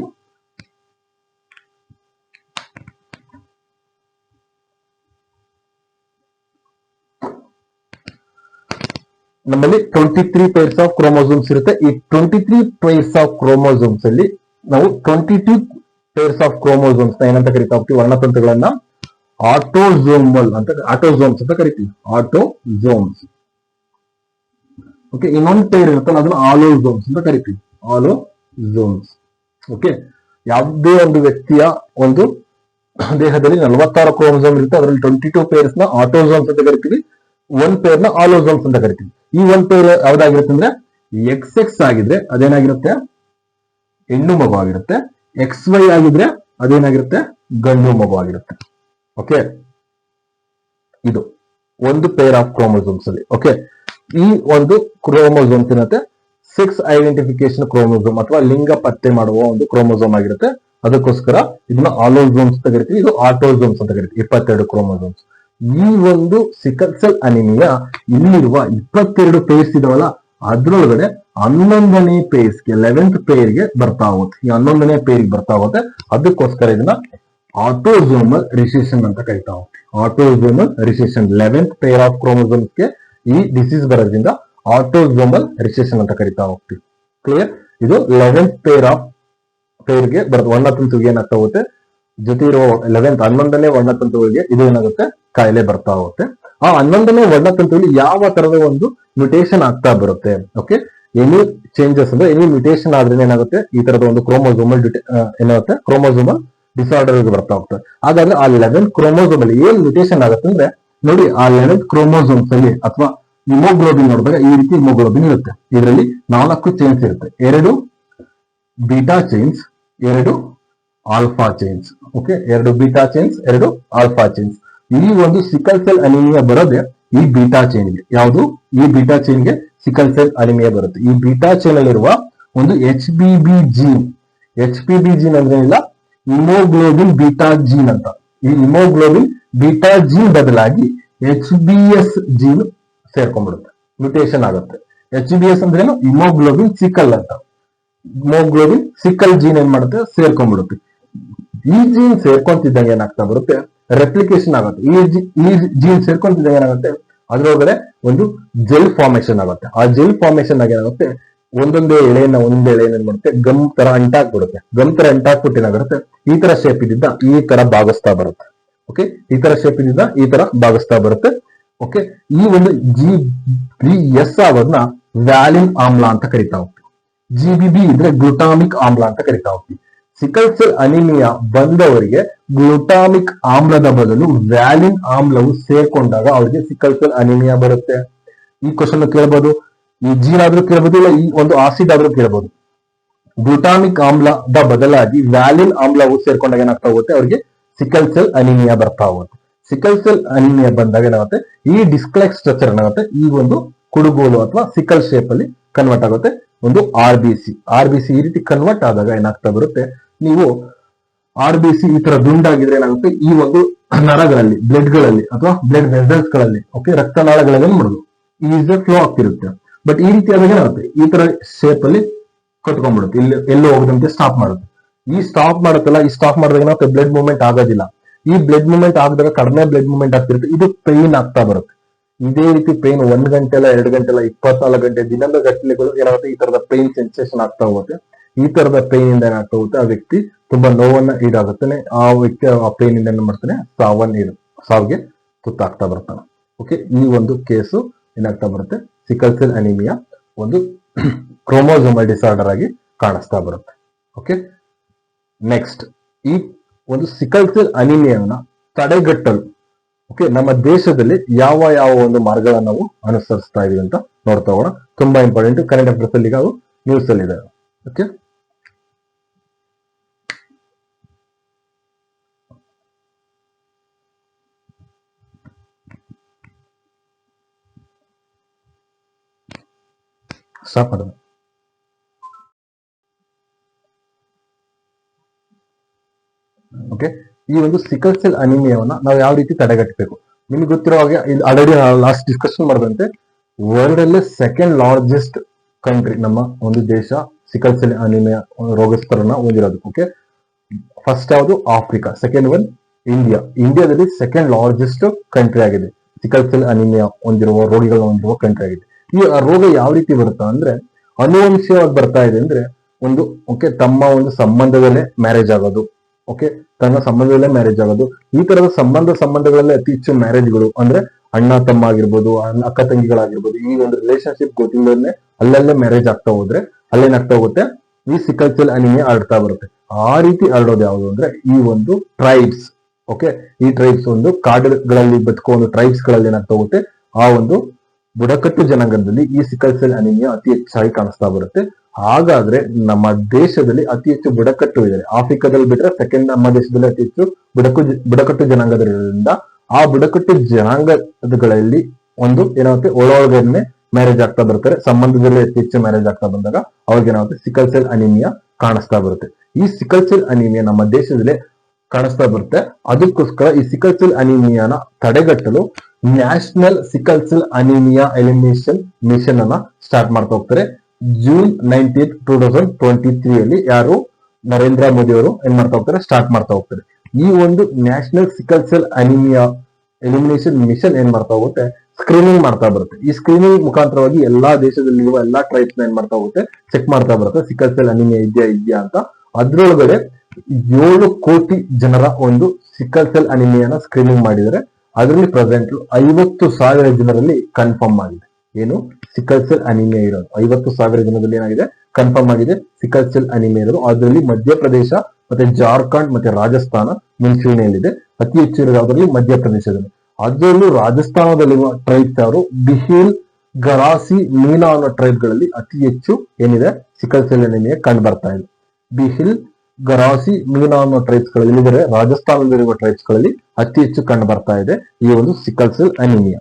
ನಮ್ಮಲ್ಲಿ 23 ಪೇರ್ಸ್ ಆಫ್ ಕ್ರೋಮೋಸೋಮ್ಸ್ ಇರುತ್ತೆ. ಈ 23 ಪೇರ್ಸ್ ಆಫ್ ಕ್ರೋಮೋಸೋಮ್ಸ್ ಅಲ್ಲಿ ನಾವು 22 ಪೇರ್ಸ್ ಆಫ್ ಕ್ರೋಮೋಸೋಮ್ಸ್ ಏನಂತ ಕರಿತಾ ಹೋಗ್ತೀವಿ? ವರ್ಣತಂತುಗಳನ್ನ ಆಟೋಸೋಮ್ಸ್ ಅಂತ ಕರಿತೀವಿ. ಆಟೋಸೋಮ್ಸ್. ಓಕೆ, ಇನ್ನೊಂದು ಪೇರ್ ಇರುತ್ತಲ್ಲ ಅದನ್ನ ಆಲೋಸೋಮ್ಸ್ ಅಂತ ಕರಿತೀವಿ. ಆಲೋಸೋಮ್ಸ್. ಓಕೆ, ಯಾವುದೇ ಒಂದು ವ್ಯಕ್ತಿಯ ಒಂದು ದೇಹದಲ್ಲಿ 46 ಕ್ರೋಮೋಸೋಮ್ ಇರುತ್ತೆ. ಅದರಲ್ಲಿ 22 ಪೇರ್ಸ್ ನ ಆಟೋಸೋಮ್ಸ್ ಅಂತ ಕರಿತೀವಿ, 1 ಪೇರ್ ನ ಆಲೋಸೋಮ್ಸ್ ಅಂತ ಕರಿತೀವಿ. ಈ 1 ಪೇರ್ ಯಾವ್ದಾಗಿರುತ್ತೆ ಅಂದ್ರೆ XX ಆಗಿದ್ರೆ ಅದೇನಾಗಿರುತ್ತೆ? ಹೆಣ್ಣು ಮಗು ಆಗಿರುತ್ತೆ. XY ಆಗಿದ್ರೆ ಅದೇನಾಗಿರುತ್ತೆ? ಗಂಡು ಮಗು ಆಗಿರುತ್ತೆ. ಓಕೆ, ಇದು ಒಂದು ಪೇರ್ ಆಫ್ ಕ್ರೋಮೋಸೋಮ್ಸ್ ಅಲ್ಲಿ. ಓಕೆ, ಈ ಒಂದು ಕ್ರೋಮೋಸೋಮ್ಸ್ ಏನಂತೆ ಸೆಕ್ಸ್ ಐಡೆಂಟಿಫಿಕೇಶನ್ ಕ್ರೋಮೋಸೋಮ್ ಅಥವಾ ಲಿಂಗ ಪತ್ತೆ ಮಾಡುವ ಒಂದು ಕ್ರೋಮೋಸೋಮ್ ಆಗಿರುತ್ತೆ. ಅದಕ್ಕೋಸ್ಕರ ಇದನ್ನ ಆಲೋಸೋಮ್ಸ್ ಅಂತ ಕರಿತೀವಿ, ಇದು ಆಟೋಸೋಮ್ಸ್ ಅಂತ ಕರಿತೀವಿ. 22 ಕ್ರೋಮೋಸೋಮ್ಸ್. ಈ ಒಂದು ಸಿಕಲ್ ಸೆಲ್ ಅನಿಮಿಯಾ ಇಲ್ಲಿರುವ 22 ಪೇರ್ಸ್ ಇದಾವಲ್ಲ ಅದ್ರೊಳಗಡೆ 11ನೇ ಪೇರ್ಸ್ಗೆ 11th ಪೇರ್ಗೆ ಬರ್ತಾ ಹೋಗುತ್ತೆ. ಈ 11ನೇ ಪೇರ್ಗೆ ಬರ್ತಾ ಹೋಗುತ್ತೆ. ಅದಕ್ಕೋಸ್ಕರ ಇದನ್ನ ಆಟೋಸೋಮಲ್ ರಿಸೆಷನ್ ಅಂತ ಕರಿತಾ ಹೋಗ್ತೀವಿ. Autosomal recession 11th pair of ಕ್ರೋಮೋಸೋಮ್ಸ್ಗೆ ಈ ಡಿಸೀಸ್ ಬರೋದ್ರಿಂದ ಆಟೋಸೋಮಲ್ ರಿಸೆಷನ್ ಅಂತ ಕರಿತಾ ಹೋಗ್ತೀವಿ. ಕ್ಲಿಯರ್? ಇದು 11th ಪೇರ್ಗೆ ಬರೋದು. ವರ್ಣತಂತುವಿಗೆ ಏನಾಗ್ತಾ ಹೋಗುತ್ತೆ? ಜೊತೆ ಇರೋ 11ನೇ ವರ್ಣತಂತುಗಳಿಗೆ ಇದು ಏನಾಗುತ್ತೆ? ಕಾಯಿಲೆ ಬರ್ತಾ ಹೋಗುತ್ತೆ. ಆ 11ನೇ ವರ್ಣತಂತುವಿಗೆ ಯಾವ ತರದ ಒಂದು ಮ್ಯುಟೇಷನ್ ಆಗ್ತಾ ಬರುತ್ತೆ. ಓಕೆ, ಎನಿ ಚೇಂಜಸ್ ಅಂದ್ರೆ ಎನಿ ಮ್ಯುಟೇಷನ್ ಆದ್ರೆ ಏನಾಗುತ್ತೆ? ಈ ತರದ ಒಂದು ಏನಾಗುತ್ತೆ? ಕ್ರೋಮೋಸೋಮಲ್ ಡಿಸಾರ್ಡರ್ ಬರ್ತಾ ಹೋಗ್ತದೆ. ಹಾಗಾದ್ರೆ ಆ 11 ಕ್ರೋಮೋಸೋಮ್ ಅಲ್ಲಿ ಏನ್ ಮ್ಯುಟೇಷನ್ ಆಗುತ್ತೆ ಅಂದ್ರೆ ನೋಡಿ, ಆ 11 ಕ್ರೋಮೋಸೋಮ್ಸ್ ಅಲ್ಲಿ ಅಥವಾ ಹಿಮೋಗ್ಲೋಬಿನ್ ನೋಡಿದಾಗ ಈ ರೀತಿ ಹಿಮೋಗ್ಲೋಬಿನ್ ಇರುತ್ತೆ. ಇದರಲ್ಲಿ 4 ಚೈನ್ಸ್ ಇರುತ್ತೆ. 2 beta chains, 2 alpha chains. Okay, 2 beta chains, 2 alpha chains. ಈ ಒಂದು ಸಿಕಲ್ ಸೆಲ್ ಅನಿಮಿಯಾ ಬರೋದೇ ಈ ಬೀಟಾ ಚೈನ್ಗೆ. ಯಾವುದು? ಈ ಬೀಟಾ ಚೈನ್ಗೆ ಸಿಕಲ್ ಸೆಲ್ ಅನಿಮಿಯಾ ಬರುತ್ತೆ. ಈ ಬೀಟಾ ಚೈನ್ ಅಲ್ಲಿರುವ ಒಂದು HBB ಜೀನ್. HBB ಜೀನ್ ಅಂದ್ರೆ ಇಲ್ಲ, ಹಿಮೋಗ್ಲೋಬಿನ್ ಬೀಟಾ ಜೀನ್ ಅಂತ. ಈ ಹಿಮೋಗ್ಲೋಬಿನ್ ಬೀಟಾ ಜೀನ್ ಬದಲಾಗಿ HBS ಜೀನ್ ಸೇರ್ಕೊಂಡ್ಬಿಡುತ್ತೆ, ಮ್ಯುಟೇಷನ್ ಆಗುತ್ತೆ. HBS ಅಂದ್ರೆ ಏನು? ಹಿಮೋಗ್ಲೋಬಿನ್ ಸಿಕಲ್ ಅಂತ. ಹಿಮೋಗ್ಲೋಬಿನ್ ಸಿಕಲ್ ಜೀನ್ ಏನ್ ಮಾಡುತ್ತೆ? ಸೇರ್ಕೊಂಡ್ಬಿಡುತ್ತೆ. ಈ ಜೀನ್ ಸೇರ್ಕೊಂತಿದ್ದಂಗೆ ಏನಾಗ್ತಾ ಬರುತ್ತೆ? ರೆಪ್ಲಿಕೇಶನ್ ಆಗುತ್ತೆ. ಈ ಜೀನ್ ಸೇರ್ಕೊಂತಿದ್ದಂಗೆ ಏನಾಗುತ್ತೆ? ಅದರೊಳಗಡೆ ಒಂದು ಜೆಲ್ ಫಾರ್ಮೇಶನ್ ಆಗುತ್ತೆ. ಆ ಜೆಲ್ ಫಾರ್ಮೇಶನ್ ಆಗಿ ಏನಾಗುತ್ತೆ? ಒಂದೊಂದೇ ಎಳೆಯನ್ನ ಏನ್ ಮಾಡುತ್ತೆ? ಗಮ್ ತರ ಅಂಟಾಕ್ಬಿಡುತ್ತೆ. ಗಮ್ ತರ ಅಂಟಾಕ್ಬಿಟ್ಟು ಏನಾಗುತ್ತೆ? ಈ ತರ ಶೇಪ್ ಇದ್ದಿದ್ದ ಈ ತರ ಭಾಗಿಸ್ತಾ ಬರುತ್ತೆ. ಓಕೆ, ಈ ತರ ಶೇಪ್ ಇದ್ದಿದ್ದ ಈ ತರ ಭಾಗಿಸ್ತಾ ಬರುತ್ತೆ. ಓಕೆ, ಈ ಒಂದು GBS ಆಗೋದನ್ನ ವ್ಯಾಲಿನ್ ಆಮ್ಲ ಅಂತ ಕರಿತಾ ಹೋಗ್ತೀವಿ. GBB ಇದ್ರೆ ಗ್ಲುಟಾಮಿಕ್ ಆಮ್ಲ ಅಂತ ಕರಿತಾ ಹೋಗ್ತೀವಿ. ಸಿಕಲ್ ಸೆಲ್ ಅನಿಮಿಯಾ ಬಂದವರಿಗೆ ಗ್ಲುಟಾಮಿಕ್ ಆಮ್ಲದ ಬದಲು ವ್ಯಾಲಿನ್ ಆಮ್ಲವು ಸೇರ್ಕೊಂಡಾಗ ಅವರಿಗೆ ಸಿಕಲ್ ಸೆಲ್ ಅನಿಮಿಯಾ ಬರುತ್ತೆ. ಈ ಕ್ವಶನ್ ಕೇಳಬಹುದು, ಈ ಜೀನ್ ಆದ್ರೂ ಕೇಳಬಹುದು, ಇಲ್ಲ ಈ ಒಂದು ಆಸಿಡ್ ಆದ್ರೂ ಕೇಳಬಹುದು. ಗ್ಲುಟಾಮಿಕ್ ಆಮ್ಲದ ಬದಲಾಗಿ ವ್ಯಾಲಿನ್ ಆಮ್ಲವು ಸೇರ್ಕೊಂಡಾಗ ಏನಾಗ್ತಾ ಹೋಗುತ್ತೆ? ಅವರಿಗೆ ಸಿಕಲ್ ಸೆಲ್ ಅನಿಮಿಯಾ ಬರ್ತಾ ಹೋಗುತ್ತೆ. ಸಿಕಲ್ ಸೆಲ್ ಅನಿಮಿಯಾ ಬಂದಾಗ ಏನಾಗುತ್ತೆ? ಈ ಡಿಸ್ಕ್ಲೈಕ್ ಸ್ಟ್ರಕ್ಚರ್ ಏನಾಗುತ್ತೆ? ಈ ಒಂದು ಕುಡುಗೋಲು ಅಥವಾ ಸಿಕಲ್ ಶೇಪ್ ಅಲ್ಲಿ ಕನ್ವರ್ಟ್ ಆಗುತ್ತೆ. ಒಂದು RBC ಈ ರೀತಿ ಕನ್ವರ್ಟ್ ಆದಾಗ ಏನಾಗ್ತಾ ಬರುತ್ತೆ? ನೀವು RBC ಈ ತರ ದುಂಡಾಗಿದ್ರೆ ಏನಾಗುತ್ತೆ? ಈ ಒಂದು ನರಗಳಲ್ಲಿ, ಬ್ಲಡ್ ಗಳಲ್ಲಿ ಅಥವಾ ಬ್ಲಡ್ ವೆಸಲ್ಸ್ ಗಳಲ್ಲಿ, ಓಕೆ, ರಕ್ತನಾಳಗಳಲ್ಲಿ ಏನ್ ಮಾಡೋದು? ಈಸಿಯಾಗಿ ಫ್ಲೋ ಆಗ್ತಿರುತ್ತೆ. ಬಟ್ ಈ ರೀತಿ ಆದಾಗ ಏನಾಗುತ್ತೆ? ಈ ತರ ಶೇಪ್ ಅಲ್ಲಿ ಕಟ್ಕೊಂಡ್ಬಿಡುತ್ತೆ. ಎಲ್ಲೋ ಹೋಗದಂತೆ ಸ್ಟಾಪ್ ಮಾಡುತ್ತೆ. ಈ ಸ್ಟಾಪ್ ಮಾಡಿದಾಗ ಏನಾಗುತ್ತೆ? ಬ್ಲಡ್ ಮೂವ್ಮೆಂಟ್ ಆಗೋದಿಲ್ಲ. ಈ ಬ್ಲಡ್ ಮೂವ್ಮೆಂಟ್ ಆಗದಾಗ ಕಡಿಮೆ ಬ್ಲಡ್ ಮೂವ್ಮೆಂಟ್ ಆಗ್ತಿರುತ್ತೆ. ಇದು ಪೈನ್ ಆಗ್ತಾ ಬರುತ್ತೆ. ಇದೇ ರೀತಿ ಪೇನ್ 1 ಗಂಟೆ ಅಲ್ಲ 2 ಗಂಟೆ ಅಲ್ಲ 24 ಗಂಟೆ ದಿನದ ಗಟ್ಟಲೆಗಳು ಏನಾಗುತ್ತೆ, ಈ ತರದ ಪೇನ್ ಸೆನ್ಸೇಷನ್ ಆಗ್ತಾ ಹೋಗುತ್ತೆ. ಈ ತರದ ಪೇನ್ ಇಂದ ಏನಾಗ್ತಾ ಹೋಗುತ್ತೆ, ಆ ವ್ಯಕ್ತಿ ತುಂಬಾ ನೋವನ್ನ ಈಡಾಗುತ್ತಾನೆ. ಆ ವ್ಯಕ್ತಿ ಆ ಪೇನ್ ಇಂದ ಏನ್ ಮಾಡ್ತಾನೆ, ಸಾವಿಗೆ ತುತ್ತಾಗ್ತಾ ಬರ್ತಾನೆ. ಓಕೆ, ಈ ಒಂದು ಕೇಸು ಏನಾಗ್ತಾ ಬರುತ್ತೆ, ಸಿಕಲ್ ಸೆಲ್ ಅನಿಮಿಯಾ ಒಂದು ಕ್ರೋಮೋಸೋಮಲ್ ಡಿಸಾರ್ಡರ್ ಆಗಿ ಕಾಣಿಸ್ತಾ ಬರುತ್ತೆ. ಓಕೆ, ನೆಕ್ಸ್ಟ್ ಈ ಒಂದು ಸಿಕಲ್ ಸೆಲ್ ಅನಿಮಿಯಾವನ್ನ ತಡೆಗಟ್ಟಲು ಓಕೆ ನಮ್ಮ ದೇಶದಲ್ಲಿ ಯಾವ ಯಾವ ಒಂದು ಮಾರ್ಗಗಳನ್ನ ನಾವು ಅನುಸರಿಸ್ತಾ ಇದೀವಿ ಅಂತ ನೋಡ್ತಾ ಹೋಗೋಣ. ತುಂಬಾ ಇಂಪಾರ್ಟೆಂಟ್, ಕರೆಂಟ್ ಅಫೇರ್ಸ್ ಅಲ್ಲಿ ಈಗ ನ್ಯೂಸ್ ಅಲ್ಲಿ ಇದೆ. ಓಕೆ, ಸ್ಟಾಪ್ ಮಾಡೋಣ. ಓಕೆ, ಈ ಒಂದು ಸಿಕಲ್ ಸೆಲ್ ಅನಿಮಿಯಾವನ್ನ ನಾವು ಯಾವ ರೀತಿ ತಡೆಗಟ್ಟಬೇಕು, ನಿಮ್ಗೆ ಗೊತ್ತಿರೋ ಹಾಗೆ ಆಲ್ರೆಡಿ ಲಾಸ್ಟ್ ಡಿಸ್ಕಷನ್ ಮಾಡಿದಂತೆ ವರ್ಲ್ಡ್ ಅಲ್ಲೇ ಸೆಕೆಂಡ್ ಲಾರ್ಜೆಸ್ಟ್ ಕಂಟ್ರಿ ನಮ್ಮ ಒಂದು ದೇಶ ಸಿಕಲ್ ಸೆಲ್ ಅನಿಮಿಯಾ ರೋಗಸ್ಥರನ್ನ ಹೊಂದಿರೋದು. ಓಕೆ, ಫಸ್ಟ್ ಯಾವುದು ಆಫ್ರಿಕಾ, ಸೆಕೆಂಡ್ ಒನ್ ಇಂಡಿಯಾ. ಇಂಡಿಯಾದಲ್ಲಿ ಸೆಕೆಂಡ್ ಲಾರ್ಜೆಸ್ಟ್ ಕಂಟ್ರಿ ಆಗಿದೆ, ಸಿಕಲ್ ಸೆಲ್ ಅನಿಮಿಯಾ ಹೊಂದಿರುವ ರೋಗಿಗಳನ್ನ ಹೊಂದಿರುವ ಕಂಟ್ರಿ ಆಗಿದೆ. ಈ ರೋಗ ಯಾವ ರೀತಿ ಬರುತ್ತಾ ಅಂದ್ರೆ ಅನುವಂಶೀಯವಾಗಿ ಬರ್ತಾ ಇದೆ. ಅಂದ್ರೆ ಒಂದು ಓಕೆ ತಮ್ಮ ಒಂದು ಸಂಬಂಧದಲ್ಲೇ ಮ್ಯಾರೇಜ್ ಆಗೋದು, ಓಕೆ ತನ್ನ ಸಂಬಂಧದಲ್ಲೇ ಮ್ಯಾರೇಜ್ ಆಗೋದು. ಈ ತರದ ಸಂಬಂಧಗಳಲ್ಲಿ ಅತಿ ಹೆಚ್ಚು ಮ್ಯಾರೇಜ್ಗಳು ಅಂದ್ರೆ ಅಣ್ಣ ತಮ್ಮ ಆಗಿರ್ಬೋದು, ಅಕ್ಕ ತಂಗಿಗಳಾಗಿರ್ಬೋದು, ಈ ಒಂದು ರಿಲೇಶನ್ಶಿಪ್ ಗೊತ್ತಿಲ್ಲದೆ ಅಲ್ಲಲ್ಲೇ ಮ್ಯಾರೇಜ್ ಆಗ್ತಾ ಹೋದ್ರೆ ಅಲ್ಲೇನಾಗ್ತಾ ಹೋಗುತ್ತೆ, ಈ ಸಿಕಲ್ ಸೆಲ್ ಅನಿಮಿಯಾ ಹರಡ್ತಾ ಬರುತ್ತೆ. ಆ ರೀತಿ ಹರಡೋದು ಯಾವುದು ಅಂದ್ರೆ ಈ ಒಂದು ಟ್ರೈಬ್ಸ್. ಓಕೆ, ಈ ಟ್ರೈಬ್ಸ್ ಒಂದು ಕಾಡುಗಳಲ್ಲಿ ಬದುಕೋ ಒಂದು ಟ್ರೈಬ್ಸ್ ಗಳಲ್ಲಿ ಏನಾಗ್ತಾ ಹೋಗುತ್ತೆ, ಆ ಒಂದು ಬುಡಕಟ್ಟು ಜನಾಂಗದಲ್ಲಿ ಈ ಸಿಕಲ್ ಸೆಲ್ ಅನಿಮಿಯಾ ಅತಿ ಹೆಚ್ಚಾಗಿ ಕಾಣಿಸ್ತಾ ಬರುತ್ತೆ. ಹಾಗಾದ್ರೆ ನಮ್ಮ ದೇಶದಲ್ಲಿ ಅತಿ ಹೆಚ್ಚು ಬುಡಕಟ್ಟು ಇದೆ, ಆಫ್ರಿಕಾದಲ್ಲಿ ಬಿಟ್ರೆ ಸೆಕೆಂಡ್ ನಮ್ಮ ದೇಶದಲ್ಲಿ ಅತಿ ಹೆಚ್ಚು ಬುಡಕಟ್ಟು ಜನಾಂಗದಿಂದ ಆ ಬುಡಕಟ್ಟು ಜನಾಂಗಗಳಲ್ಲಿ ಒಂದು ಏನಾಗುತ್ತೆ ಒಳಗಡೆ ಮ್ಯಾರೇಜ್ ಆಗ್ತಾ ಬರ್ತಾರೆ. ಸಂಬಂಧದಲ್ಲಿ ಅತಿ ಹೆಚ್ಚು ಮ್ಯಾರೇಜ್ ಆಗ್ತಾ ಬಂದಾಗ ಅವ್ರಿಗೆ ಏನಾಗುತ್ತೆ ಸಿಕಲ್ ಸೆಲ್ ಅನಿಮಿಯಾ ಕಾಣಿಸ್ತಾ ಬರುತ್ತೆ. ಈ ಸಿಕಲ್ ಸೆಲ್ ಅನಿಮಿಯಾ ನಮ್ಮ ದೇಶದಲ್ಲಿ ಕಾಣಿಸ್ತಾ ಬರುತ್ತೆ. ಅದಕ್ಕೋಸ್ಕರ ಈ ಸಿಕಲ್ ಸೆಲ್ ಅನಿಮಿಯಾನ ತಡೆಗಟ್ಟಲು national sickle cell anaemia elimination mission ಅನ್ನ ಸ್ಟಾರ್ಟ್ ಮಾಡ್ತಾ ಹೋಗ್ತಾರೆ. ಜೂನ್ 19, 2023 ಅಲ್ಲಿ ಯಾರು ನರೇಂದ್ರ ಮೋದಿ ಅವರು ಏನ್ ಮಾಡ್ತಾ ಹೋಗ್ತಾರೆ, ಸ್ಟಾರ್ಟ್ ಮಾಡ್ತಾ ಹೋಗ್ತಾರೆ. ಈ ಒಂದು national sickle cell anaemia elimination mission ಏನ್ ಮಾಡ್ತಾ ಹೋಗುತ್ತೆ, ಸ್ಕ್ರೀನಿಂಗ್ ಮಾಡ್ತಾ ಬರುತ್ತೆ. ಈ ಸ್ಕ್ರೀನಿಂಗ್ ಮುಖಾಂತರವಾಗಿ ಎಲ್ಲಾ ದೇಶದಲ್ಲಿರುವ ಎಲ್ಲಾ ಟ್ರೈಬ್ಸ್ ಏನ್ ಮಾಡ್ತಾ ಹೋಗುತ್ತೆ, ಚೆಕ್ ಮಾಡ್ತಾ ಬರುತ್ತೆ ಸಿಕಲ್ ಸೆಲ್ ಅನಿಮಿಯಾ ಇದೆಯಾ ಅಂತ. ಅದ್ರೊಳಗಡೆ 7 ಕೋಟಿ ಜನರ ಒಂದು ಸಿಕಲ್ ಸೆಲ್ ಅನಿಮಿಯಾನ ಸ್ಕ್ರೀನಿಂಗ್ ಮಾಡಿದರೆ ಅದರಲ್ಲಿ ಪ್ರೆಸೆಂಟ್ 50,000 ಜನರಲ್ಲಿ ಕನ್ಫರ್ಮ್ ಆಗಿದೆ. ಏನು ಸಿಕಲ್ ಸೆಲ್ ಅನಿಮಿಯಾ ಇರೋದು 50,000 ಜನದಲ್ಲಿ ಏನಾಗಿದೆ, ಕನ್ಫರ್ಮ್ ಆಗಿದೆ ಸಿಕಲ್ ಸೆಲ್ ಅನಿಮಿಯಾ ಇರೋದು. ಅದರಲ್ಲಿ ಮಧ್ಯಪ್ರದೇಶ ಮತ್ತೆ ಜಾರ್ಖಂಡ್ ಮತ್ತೆ ರಾಜಸ್ಥಾನ ಮುಂಚೂಣಿಯಲ್ಲಿದೆ. ಅತಿ ಹೆಚ್ಚು ಇರೋದು ಅದರಲ್ಲಿ ಮಧ್ಯಪ್ರದೇಶದಲ್ಲಿ. ಅದರಲ್ಲೂ ರಾಜಸ್ಥಾನದಲ್ಲಿರುವ ಟ್ರೈಬ್ಸ್ ಯಾರು, ಬಿಹಿಲ್, ಗರಾಸಿ, ಮೀನಾ ಅನ್ನೋ ಟ್ರೈಬ್ ಗಳಲ್ಲಿ ಅತಿ ಹೆಚ್ಚು ಏನಿದೆ ಸಿಕಲ್ ಸೆಲ್ ಅನಿಮಿಯಾ ಕಂಡು ಬರ್ತಾ ಇದೆ. ಬಿಹಿಲ್, ಗರಾಸಿ, ಮೀನಾ ಅನ್ನೋ ಟ್ರೈಬ್ಸ್ ಗಳಲ್ಲಿ ಇಲ್ಲಿದ್ರೆ ರಾಜಸ್ಥಾನದಲ್ಲಿರುವ ಟ್ರೈಬ್ಸ್ ಗಳಲ್ಲಿ ಅತಿ ಹೆಚ್ಚು ಕಂಡು ಬರ್ತಾ ಇದೆ ಈ ಒಂದು ಸಿಕಲ್ ಸೆಲ್ ಅನಿಮಿಯಾ.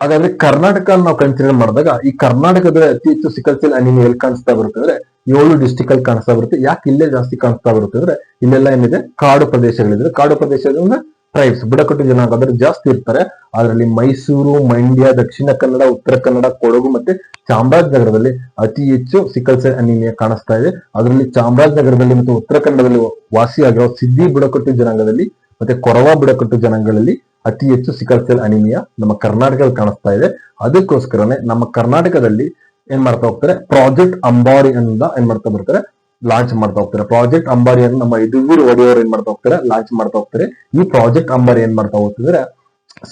ಹಾಗಾದ್ರೆ ಕರ್ನಾಟಕ ನಾವು ಕನ್ಸಿಡರ್ ಮಾಡಿದಾಗ ಈ ಕರ್ನಾಟಕದಲ್ಲಿ ಅತಿ ಹೆಚ್ಚು ಸಿಕಲ್ ಸೆಲ್ ಅನಿಮಿಯಾ ಎಲ್ಲಿ ಕಾಣಿಸ್ತಾ ಬರುತ್ತೆ ಅಂದ್ರೆ 7 ಡಿಸ್ಟಿಕ್ ಅಲ್ಲಿ ಕಾಣಿಸ್ತಾ ಬರುತ್ತೆ. ಯಾಕೆ ಇಲ್ಲೇ ಜಾಸ್ತಿ ಕಾಣಿಸ್ತಾ ಬರುತ್ತೆ ಅಂದ್ರೆ ಇಲ್ಲೆಲ್ಲ ಏನಿದೆ ಕಾಡು ಪ್ರದೇಶಗಳಿದೆ. ಕಾಡು ಪ್ರದೇಶದಿಂದ ಟ್ರೈಬ್ಸ್ ಬುಡಕಟ್ಟು ಜನಾಂಗ ಅಂದ್ರೆ ಜಾಸ್ತಿ ಇರ್ತಾರೆ. ಅದರಲ್ಲಿ ಮೈಸೂರು, ಮಂಡ್ಯ, ದಕ್ಷಿಣ ಕನ್ನಡ, ಉತ್ತರ ಕನ್ನಡ, ಕೊಡಗು ಮತ್ತೆ ಚಾಮರಾಜನಗರದಲ್ಲಿ ಅತಿ ಹೆಚ್ಚು ಸಿಕಲ್ ಸೆಲ್ ಅನಿಮಿಯಾ ಕಾಣಿಸ್ತಾ ಇದೆ. ಅದರಲ್ಲಿ ಚಾಮರಾಜನಗರದಲ್ಲಿ ಮತ್ತು ಉತ್ತರ ಕನ್ನಡದಲ್ಲಿ ವಾಸಿಯಾಗಿರೋ ಸಿದ್ದಿ ಬುಡಕಟ್ಟು ಜನಾಂಗದಲ್ಲಿ ಮತ್ತೆ ಕೊರವ ಬುಡಕಟ್ಟು ಜನಾಂಗಗಳಲ್ಲಿ ಅತಿ ಹೆಚ್ಚು ಸಿಕಲ್ ಸೆಲ್ ಅನಿಮಿಯಾ ನಮ್ಮ ಕರ್ನಾಟಕದಲ್ಲಿ ಕಾಣಿಸ್ತಾ ಇದೆ. ಅದಕ್ಕೋಸ್ಕರನೇ ನಮ್ಮ ಕರ್ನಾಟಕದಲ್ಲಿ ಏನ್ ಮಾಡ್ತಾ ಹೋಗ್ತಾರೆ, ಪ್ರಾಜೆಕ್ಟ್ ಅಂಬಾರಿ ಅಂತ ಏನ್ ಮಾಡ್ತಾ ಬರ್ತಾರೆ, ಲಾಂಚ್ ಮಾಡ್ತಾ ಹೋಗ್ತಾರೆ. ಪ್ರಾಜೆಕ್ಟ್ ಅಂಬಾರಿ ಅನ್ನು ನಮ್ಮ ಯದುವೀರ್ ಒಡೆಯವರು ಏನ್ ಮಾಡ್ತಾ ಹೋಗ್ತಾರೆ, ಲಾಂಚ್ ಮಾಡ್ತಾ ಹೋಗ್ತಾರೆ. ಈ ಪ್ರಾಜೆಕ್ಟ್ ಅಂಬಾರಿ ಏನ್ ಮಾಡ್ತಾ ಹೋಗ್ತಿದ್ರೆ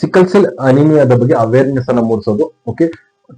ಸಿಕಲ್ ಸೆಲ್ ಅನಿಮಿಯಾದ ಬಗ್ಗೆ ಅವೇರ್ನೆಸ್ ಅನ್ನ ಮೂಡಿಸೋದು. ಓಕೆ,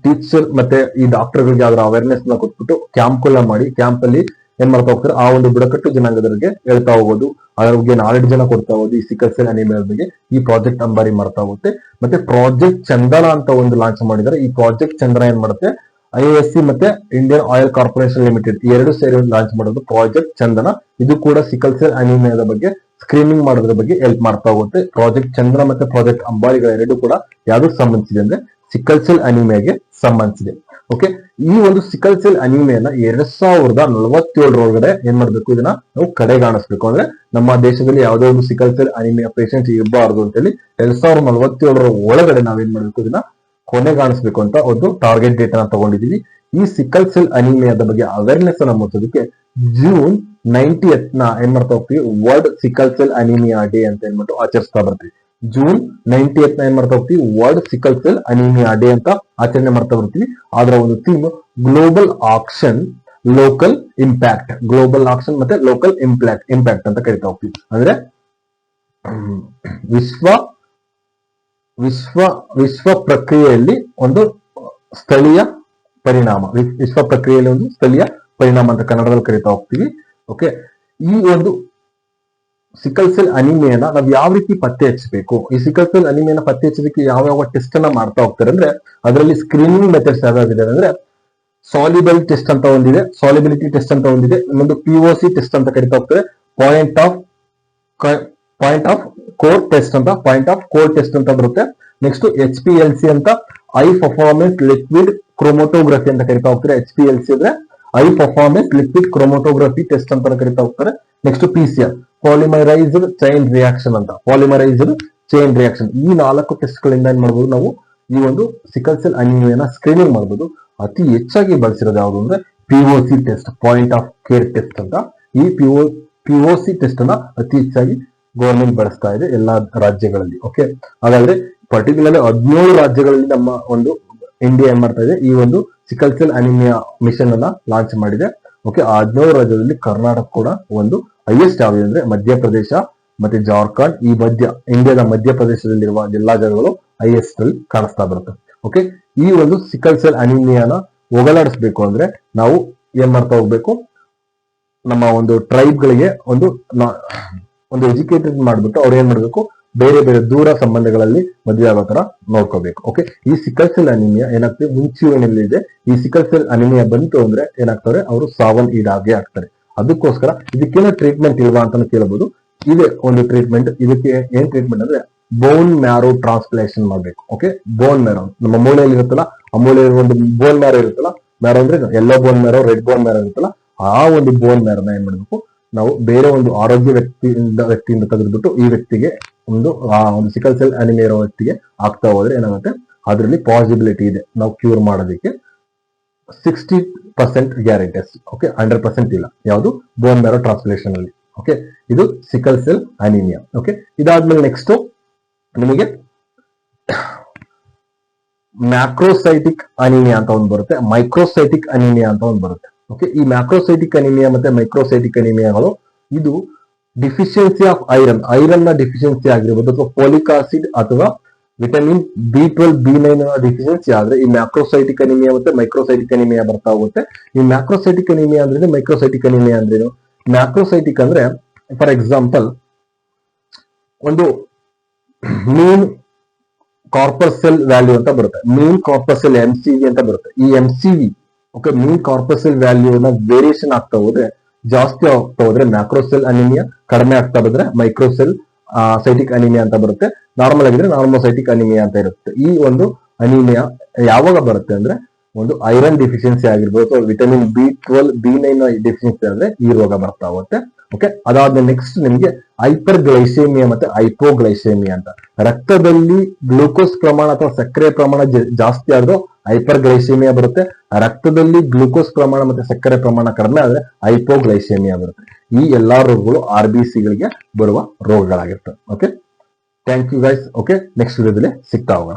ಟೀಚರ್ ಮತ್ತೆ ಈ ಡಾಕ್ಟರ್ಗಳಿಗೆ ಅದರ ಅವೇರ್ನೆಸ್ ನ ಕೊಟ್ಬಿಟ್ಟು ಕ್ಯಾಂಪ್ಗಳನ್ನ ಮಾಡಿ ಕ್ಯಾಂಪ್ ಅಲ್ಲಿ ಏನ್ ಮಾಡ್ತಾ ಹೋಗ್ತಾರೆ, ಆ ಒಂದು ಬುಡಕಟ್ಟು ಜನಾಂಗದವರಿಗೆ ಹೇಳ್ತಾ ಹೋಗೋದು, ಅದ್ರ ಬಗ್ಗೆ ನಾಲೆಡ್ಜ್ ಜನ ಕೊಡ್ತಾ ಹೋಗೋದು. ಈ ಸಿಕಲ್ ಸೆಲ್ ಅನಿಮಿಯಾ ಬಗ್ಗೆ ಈ ಪ್ರಾಜೆಕ್ಟ್ ಅಂಬಾರಿ ಮಾಡ್ತಾ ಹೋಗುತ್ತೆ. ಮತ್ತೆ ಪ್ರಾಜೆಕ್ಟ್ ಚಂದನ ಅಂತ ಒಂದು ಲಾಂಚ್ ಮಾಡಿದ್ದಾರೆ. ಈ ಪ್ರಾಜೆಕ್ಟ್ ಚಂದನ ಏನ್ ಮಾಡುತ್ತೆ, IASC ಮತ್ತೆ ಇಂಡಿಯನ್ ಆಯಿಲ್ ಕಾರ್ಪೊರೇಷನ್ ಲಿಮಿಟೆಡ್ ಎರಡು ಸೇರಿ ಲಾಂಚ್ ಮಾಡೋದು ಪ್ರಾಜೆಕ್ಟ್ ಚಂದನ. ಇದು ಕೂಡ ಸಿಕಲ್ ಸೆಲ್ ಅನಿಮಿಯಾದ ಬಗ್ಗೆ ಸ್ಕ್ರೀನಿಂಗ್ ಮಾಡೋದ್ರ ಬಗ್ಗೆ ಹೆಲ್ಪ್ ಮಾಡ್ತಾ ಹೋಗುತ್ತೆ. ಪ್ರಾಜೆಕ್ಟ್ ಚಂದನ ಮತ್ತೆ ಪ್ರಾಜೆಕ್ಟ್ ಅಂಬಾರಿಗಳ ಎರಡು ಕೂಡ ಯಾವ್ದಕ್ಕೆ ಸಂಬಂಧಿಸಿದೆ ಅಂದ್ರೆ ಸಿಕಲ್ ಸೆಲ್ ಅನಿಮಿಯಾಗೆ ಸಂಬಂಧಿಸಿದೆ. ಓಕೆ, ಈ ಒಂದು ಸಿಕಲ್ ಸೆಲ್ ಅನಿಮಿಯಾನ 2047 ಒಳಗಡೆ ಏನ್ ಮಾಡ್ಬೇಕು, ಇದನ್ನ ನಾವು ಕಡೆಗಾಣಿಸ್ಬೇಕು. ಅಂದ್ರೆ ನಮ್ಮ ದೇಶದಲ್ಲಿ ಯಾವುದೋ ಒಂದು ಸಿಕಲ್ ಸೆಲ್ ಅನಿಮಿಯಾ ಪೇಷಂಟ್ ಇರಬಾರ್ದು ಅಂತ ಹೇಳಿ 2047 ಒಳಗಡೆ ನಾವೇನ್ ಮಾಡ್ಬೇಕು, ಇದನ್ನ ಕೊನೆಗಾಣಿಸ್ಬೇಕು ಅಂತ ಒಂದು ಟಾರ್ಗೆಟ್ ಡೇಟ್ ಅನ್ನ ತಗೊಂಡಿದೀವಿ. ಈ ಸಿಕಲ್ ಸೆಲ್ ಅನಿಮಿಯಾದ ಬಗ್ಗೆ ಅವೇರ್ನೆಸ್ ಅನ್ನ ಮೂಡಿಸೋದಕ್ಕೆ ಜೂನ್ 90th ಏನ್ ಮಾಡ್ತಾ ಹೋಗ್ತೀವಿ, world sickle cell anaemia day ಅಂತ ಏನ್ಬಿಟ್ಟು ಆಚರಿಸ್ತಾ ಬರ್ತೀವಿ. ಜೂನ್ 98 ಏನ್ ಮಾಡ್ತಾ ಹೋಗ್ತೀವಿ, world sickle cell anaemia day ಅಂತ ಆಚರಣೆ ಮಾಡ್ತಾ ಬರ್ತೀವಿ. ಅದರ ಒಂದು theme global action local impact, global action ಮತ್ತೆ ಲೋಕಲ್ ಇಂಪ್ಯಾಕ್ಟ್ ಅಂತ ಕರಿತಾ ಹೋಗ್ತೀವಿ. ಅಂದ್ರೆ ವಿಶ್ವ ವಿಶ್ವ ವಿಶ್ವ ಪ್ರಕ್ರಿಯೆಯಲ್ಲಿ ಒಂದು ಸ್ಥಳೀಯ ಪರಿಣಾಮ, ವಿಶ್ವ ಪ್ರಕ್ರಿಯೆಯಲ್ಲಿ ಒಂದು ಸ್ಥಳೀಯ ಪರಿಣಾಮ ಅಂತ ಕನ್ನಡದಲ್ಲಿ ಕರಿತಾ ಹೋಗ್ತೀವಿ. ಓಕೆ, ಈ ಒಂದು ಸಿಕಲ್ ಸೆಲ್ ಅನಿಮಿಯಾನ ನಾವು ಯಾವ ರೀತಿ ಪತ್ತೆ ಹಚ್ಚಬೇಕು, ಈ ಸಿಕಲ್ ಸೆಲ್ ಅನಿಮಿಯಾನ ಪತ್ತೆ ಹಚ್ಚೋದಕ್ಕೆ ಯಾವ ಟೆಸ್ಟ್ ಅನ್ನ ಮಾಡ್ತಾ ಹೋಗ್ತಾರೆ ಅಂದ್ರೆ, ಅದರಲ್ಲಿ ಸ್ಕ್ರೀನಿಂಗ್ ಮೆಥಡ್ಸ್ ಯಾವ್ಯಾವಿದೆ ಅಂದ್ರೆ ಸಾಲಿಬಲ್ ಟೆಸ್ಟ್ ಅಂತ ಒಂದಿದೆ, ಸಾಲಿಬಿಲಿಟಿ ಟೆಸ್ಟ್ ಅಂತ ಒಂದಿದೆ, ಇನ್ನೊಂದು POC ಟೆಸ್ಟ್ ಅಂತ ಕರಿತಾ ಹೋಗ್ತಾರೆ, ಪಾಯಿಂಟ್ ಆಫ್ ಕೋರ್ ಟೆಸ್ಟ್ ಅಂತ, ಪಾಯಿಂಟ್ ಆಫ್ ಕೋರ್ ಟೆಸ್ಟ್ ಅಂತ ಬರುತ್ತೆ. ನೆಕ್ಸ್ಟ್ HPLC ಅಂತ ಐ ಪರ್ಫಾರ್ಮೆನ್ಸ್ ಲಿಕ್ವಿಡ್ ಕ್ರೋಮೋಟೋಗ್ರಫಿ ಅಂತ ಕರಿತಾ ಹೋಗ್ತಾರೆ. HPLC ಅಂದ್ರೆ ಐ ಪರ್ಫಾರ್ಮೆನ್ಸ್ ಲಿಕ್ವಿಡ್ ಕ್ರೋಮೋಟೋಗ್ರಫಿ ಟೆಸ್ಟ್ ಅಂತ ಕರಿತಾ ಹೋಗ್ತಾರೆ. Next PCR polymerised chain reaction ಅಂತ, ಪಾಲಿಮರೈಸ್ಡ್ ಚೈನ್ ರಿಯಾಕ್ಷನ್. ಈ 4 ಟೆಸ್ಟ್ ಗಳಿಂದ ಏನ್ ಮಾಡಬಹುದು ನಾವು ಈ ಒಂದು ಸಿಕಲ್ ಸೆಲ್ ಅನಿಮಿಯಾನ ಸ್ಕ್ರೀನಿಂಗ್ ಮಾಡಬಹುದು. ಅತಿ ಹೆಚ್ಚಾಗಿ ಬಳಸಿರೋದು ಯಾವುದು ಅಂದ್ರೆ POC test, point of care test ಅಂತ. ಈ POC ಟೆಸ್ಟ್ ಅನ್ನ ಅತಿ ಹೆಚ್ಚಾಗಿ ಗವರ್ಮೆಂಟ್ ಬಳಸ್ತಾ ಇದೆ ಎಲ್ಲಾ ರಾಜ್ಯಗಳಲ್ಲಿ. ಓಕೆ, ಹಾಗಾದ್ರೆ ಪರ್ಟಿಕ್ಯುಲರ್ಲಿ 17 ರಾಜ್ಯಗಳಲ್ಲಿ ನಮ್ಮ ಒಂದು ಇಂಡಿಯಾ ಏನ್ ಮಾಡ್ತಾ ಇದೆ, ಈ ಒಂದು ಸಿಕಲ್ ಸೆಲ್ ಅನಿಮಿಯಾ ಮಿಷನ್ ಅನ್ನ ಲಾಂಚ್ ಮಾಡಿದೆ. ಓಕೆ, ಆ 17 ರಾಜ್ಯದಲ್ಲಿ ಕರ್ನಾಟಕ ಕೂಡ ಒಂದು ಹೈಯೆಸ್ಟ್ ಯಾವುದು ಅಂದ್ರೆ ಮಧ್ಯಪ್ರದೇಶ ಮತ್ತೆ ಜಾರ್ಖಂಡ್. ಈ ಇಂಡಿಯಾದ ಮಧ್ಯಪ್ರದೇಶದಲ್ಲಿರುವ ಎಲ್ಲಾ ಜಾಗಗಳು ಹೈಯೆಸ್ಟ್ ಅಲ್ಲಿ ಕಾಣಿಸ್ತಾ ಬರುತ್ತೆ. ಓಕೆ, ಈ ಒಂದು ಸಿಕಲ್ ಸೆಲ್ ಅನಿಮಿಯಾನ ಹೋಗಲಾಡಿಸ್ಬೇಕು ಅಂದ್ರೆ ನಾವು ಏನ್ ಮಾಡ್ತಾ ಹೋಗ್ಬೇಕು, ನಮ್ಮ ಒಂದು ಟ್ರೈಬ್ ಗಳಿಗೆ ಒಂದು ಎಜುಕೇಟೆಡ್ ಮಾಡ್ಬಿಟ್ಟು ಅವ್ರು ಏನ್ ಮಾಡ್ಬೇಕು, ಬೇರೆ ಬೇರೆ ದೂರ ಸಂಬಂಧಗಳಲ್ಲಿ ಮದುವೆ ಆಗೋ ತರ ನೋಡ್ಕೋಬೇಕು. ಓಕೆ, ಈ ಸಿಕಲ್ ಸೆಲ್ ಅನಿಮಿಯಾ ಏನಾಗ್ತದೆ, ಮುಂಚೂಣಿಯಲ್ಲಿದೆ. ಈ ಸಿಕಲ್ ಸೆಲ್ ಅನಿಮಿಯಾ ಬಂತು ಅಂದ್ರೆ ಏನಾಗ್ತಾರೆ, ಅವರು ಸಾವನ್ನೀಡಾಗೆ ಆಗ್ತಾರೆ. ಅದಕ್ಕೋಸ್ಕರ ಇದಕ್ಕೇನೋ ಟ್ರೀಟ್ಮೆಂಟ್ ಇಲ್ವಾ ಅಂತ ಕೇಳಬಹುದು. ಇದೆ ಒಂದು ಟ್ರೀಟ್ಮೆಂಟ್. ಇದಕ್ಕೆ ಏನ್ ಟ್ರೀಟ್ಮೆಂಟ್ ಅಂದ್ರೆ ಬೋನ್ ಮ್ಯಾರೋ ಟ್ರಾನ್ಸ್ಪ್ಲಾಂಟೇಷನ್ ಮಾಡ್ಬೇಕು. ಓಕೆ, ಬೋನ್ ಮ್ಯಾರೋ ನಮ್ಮ ಮೂಳೆಯಲ್ಲಿ ಇರುತ್ತಲ್ಲ, ಆ ಮೂಳೆಯಲ್ಲಿ ಒಂದು ಬೋನ್ ಮ್ಯಾರೋ ಇರುತ್ತಲ್ಲ, ಮ್ಯಾರೋ ಅಂದ್ರೆ yellow bone marrow, red bone marrow ಇರುತ್ತಲ್ಲ, ಆ ಒಂದು ಬೋನ್ ಮ್ಯಾರೋನ ಏನ್ ಮಾಡ್ಬೇಕು, ನಾವು ಬೇರೆ ಒಂದು ಆರೋಗ್ಯ ವ್ಯಕ್ತಿಯಿಂದ ತೆಗೆದುಬಿಟ್ಟು ಈ ವ್ಯಕ್ತಿಗೆ ಒಂದು ಸಿಕಲ್ ಸೆಲ್ ಅನಿಮಿಯಾ ಇರೋ ವ್ಯಕ್ತಿಗೆ ಆಗ್ತಾ ಹೋದ್ರೆ ಏನಾಗುತ್ತೆ, ಅದರಲ್ಲಿ ಪಾಸಿಬಿಲಿಟಿ ಇದೆ ನಾವು ಕ್ಯೂರ್ ಮಾಡೋದಕ್ಕೆ. 60% ಗ್ಯಾರಂಟಿ ಅಷ್ಟೇ. ಓಕೆ, 100% ಇಲ್ಲ ಯಾವುದು ಬೋನ್ ಮ್ಯಾರೋ ಟ್ರಾನ್ಸ್ಪ್ಲಾಂಟೇಷನ್ ಅಲ್ಲಿ. ಓಕೆ, ಇದು ಸಿಕಲ್ ಸೆಲ್ ಅನಿಮಿಯಾ. ಓಕೆ, ಇದಾದ್ಮೇಲೆ ನೆಕ್ಸ್ಟ್ ನಿಮಗೆ ಮ್ಯಾಕ್ರೋಸೈಟಿಕ್ ಅನಿಮಿಯಾ ಅಂತ ಒಂದು ಬರುತ್ತೆ, ಮೈಕ್ರೋಸೈಟಿಕ್ ಅನಿಮಿಯಾ ಅಂತ ಒಂದು ಬರುತ್ತೆ. ಓಕೆ, ಈ ಮ್ಯಾಕ್ರೋಸೈಟಿಕ್ ಅನಿಮಿಯಾ ಮತ್ತೆ ಮೈಕ್ರೋಸೈಟಿಕ್ ಅನಿಮಿಯಾಗಳು ಇದು ಡಿಫಿಷಿಯನ್ಸಿ ಆಫ್ ಐರನ್ ನ ಡಿಫಿಷಿಯನ್ಸಿ ಆಗಿರ್ಬೋದು, ಅಥವಾ ಫೋಲಿಕ್ ಆಸಿಡ್ ಅಥವಾ ವಿಟಮಿನ್ B12 B9 ಡಿಫಿಷಿಯನ್ಸಿ ಆದ್ರೆ ಈ ಮ್ಯಾಕ್ರೋಸೈಟಿಕ್ ಅನಿಮಿಯಾ ಮತ್ತೆ ಮೈಕ್ರೋಸೈಟಿಕ್ ಅನಿಮಿಯಾ ಬರ್ತಾ ಹೋಗುತ್ತೆ. ಈ ಮ್ಯಾಕ್ರೋಸೈಟಿಕ್ ಅನಿಮಿಯಾ ಅಂದ್ರೆ ಮೈಕ್ರೋಸೈಟಿಕ್ ಅನಿಮಿಯಾ ಅಂದ್ರೇನು? ಮ್ಯಾಕ್ರೋಸೈಟಿಕ್ ಅಂದ್ರೆ ಫಾರ್ ಎಕ್ಸಾಂಪಲ್ ಒಂದು ಮೀನ್ ಕಾರ್ಪಸ್ಸೆಲ್ ವ್ಯಾಲ್ಯೂ ಅಂತ ಬರುತ್ತೆ, ಮೀನ್ ಕಾರ್ಪಸ್ಸೆಲ್ MCV ಅಂತ ಬರುತ್ತೆ. ಈ MCV ಓಕೆ, ಮೀನ್ ಕಾರ್ಪಸ್ಸೆಲ್ ವ್ಯಾಲ್ಯೂನ ವೇರಿಯೇಷನ್ ಆಗ್ತಾ ಹೋದ್ರೆ, ಜಾಸ್ತಿ ಆಗ್ತಾ ಹೋದ್ರೆ ಮ್ಯಾಕ್ರೋಸೆಲ್ ಅನಿಮಿಯಾ, ಕಡಿಮೆ ಆಗ್ತಾ ಬಂದ್ರೆ ಮೈಕ್ರೋಸೆಲ್ ಸೈಟಿಕ್ ಅನಿಮಿಯಾ ಅಂತ ಬರುತ್ತೆ. ನಾರ್ಮಲ್ ಆಗಿದ್ರೆ ನಾರ್ಮೋಸೈಟಿಕ್ ಅನಿಮಿಯಾ ಅಂತ ಇರುತ್ತೆ. ಈ ಒಂದು ಅನಿಮಿಯಾ ಯಾವಾಗ ಬರುತ್ತೆ ಅಂದ್ರೆ ಒಂದು ಐರನ್ ಡಿಫಿಷಿಯನ್ಸಿ ಆಗಿರ್ಬೋದು, ಅಥವಾ ವಿಟಮಿನ್ B12 B9 ಡಿಫಿಷಿಯನ್ಸಿ ಆದ್ರೆ ಈ ರೋಗ ಬರ್ತಾ ಹೋಗುತ್ತೆ. ಓಕೆ, ಅದಾದ್ಮೇಲೆ ನೆಕ್ಸ್ಟ್ ನಿಮ್ಗೆ ಹೈಪರ್ ಗ್ಲೈಸೇಮಿಯಾ ಮತ್ತೆ ಹೈಪೋಗ್ಲೈಸೇಮಿಯಾ ಅಂತ. ರಕ್ತದಲ್ಲಿ ಗ್ಲೂಕೋಸ್ ಪ್ರಮಾಣ ಅಥವಾ ಸಕ್ಕರೆ ಪ್ರಮಾಣ ಜಾಸ್ತಿ ಆದ್ರೂ ಹೈಪರ್ ಗ್ಲೈಸೇಮಿಯಾ ಬರುತ್ತೆ. ರಕ್ತದಲ್ಲಿ ಗ್ಲೂಕೋಸ್ ಪ್ರಮಾಣ ಮತ್ತೆ ಸಕ್ಕರೆ ಪ್ರಮಾಣ ಕಡಿಮೆ ಆದ್ರೆ ಹೈಪೋಗ್ಲೈಸೇಮಿಯಾ ಬರುತ್ತೆ. ಈ ಎಲ್ಲಾ ರೋಗಗಳು RBC ಗಳಿಗೆ ಬರುವ ರೋಗಗಳಾಗಿರ್ತವೆ. Okay, thank you guys. Okay, next ವಿಡಿಯೋದಲ್ಲಿ ಸಿಗ್ತಾ ಹೋಗೋಣ.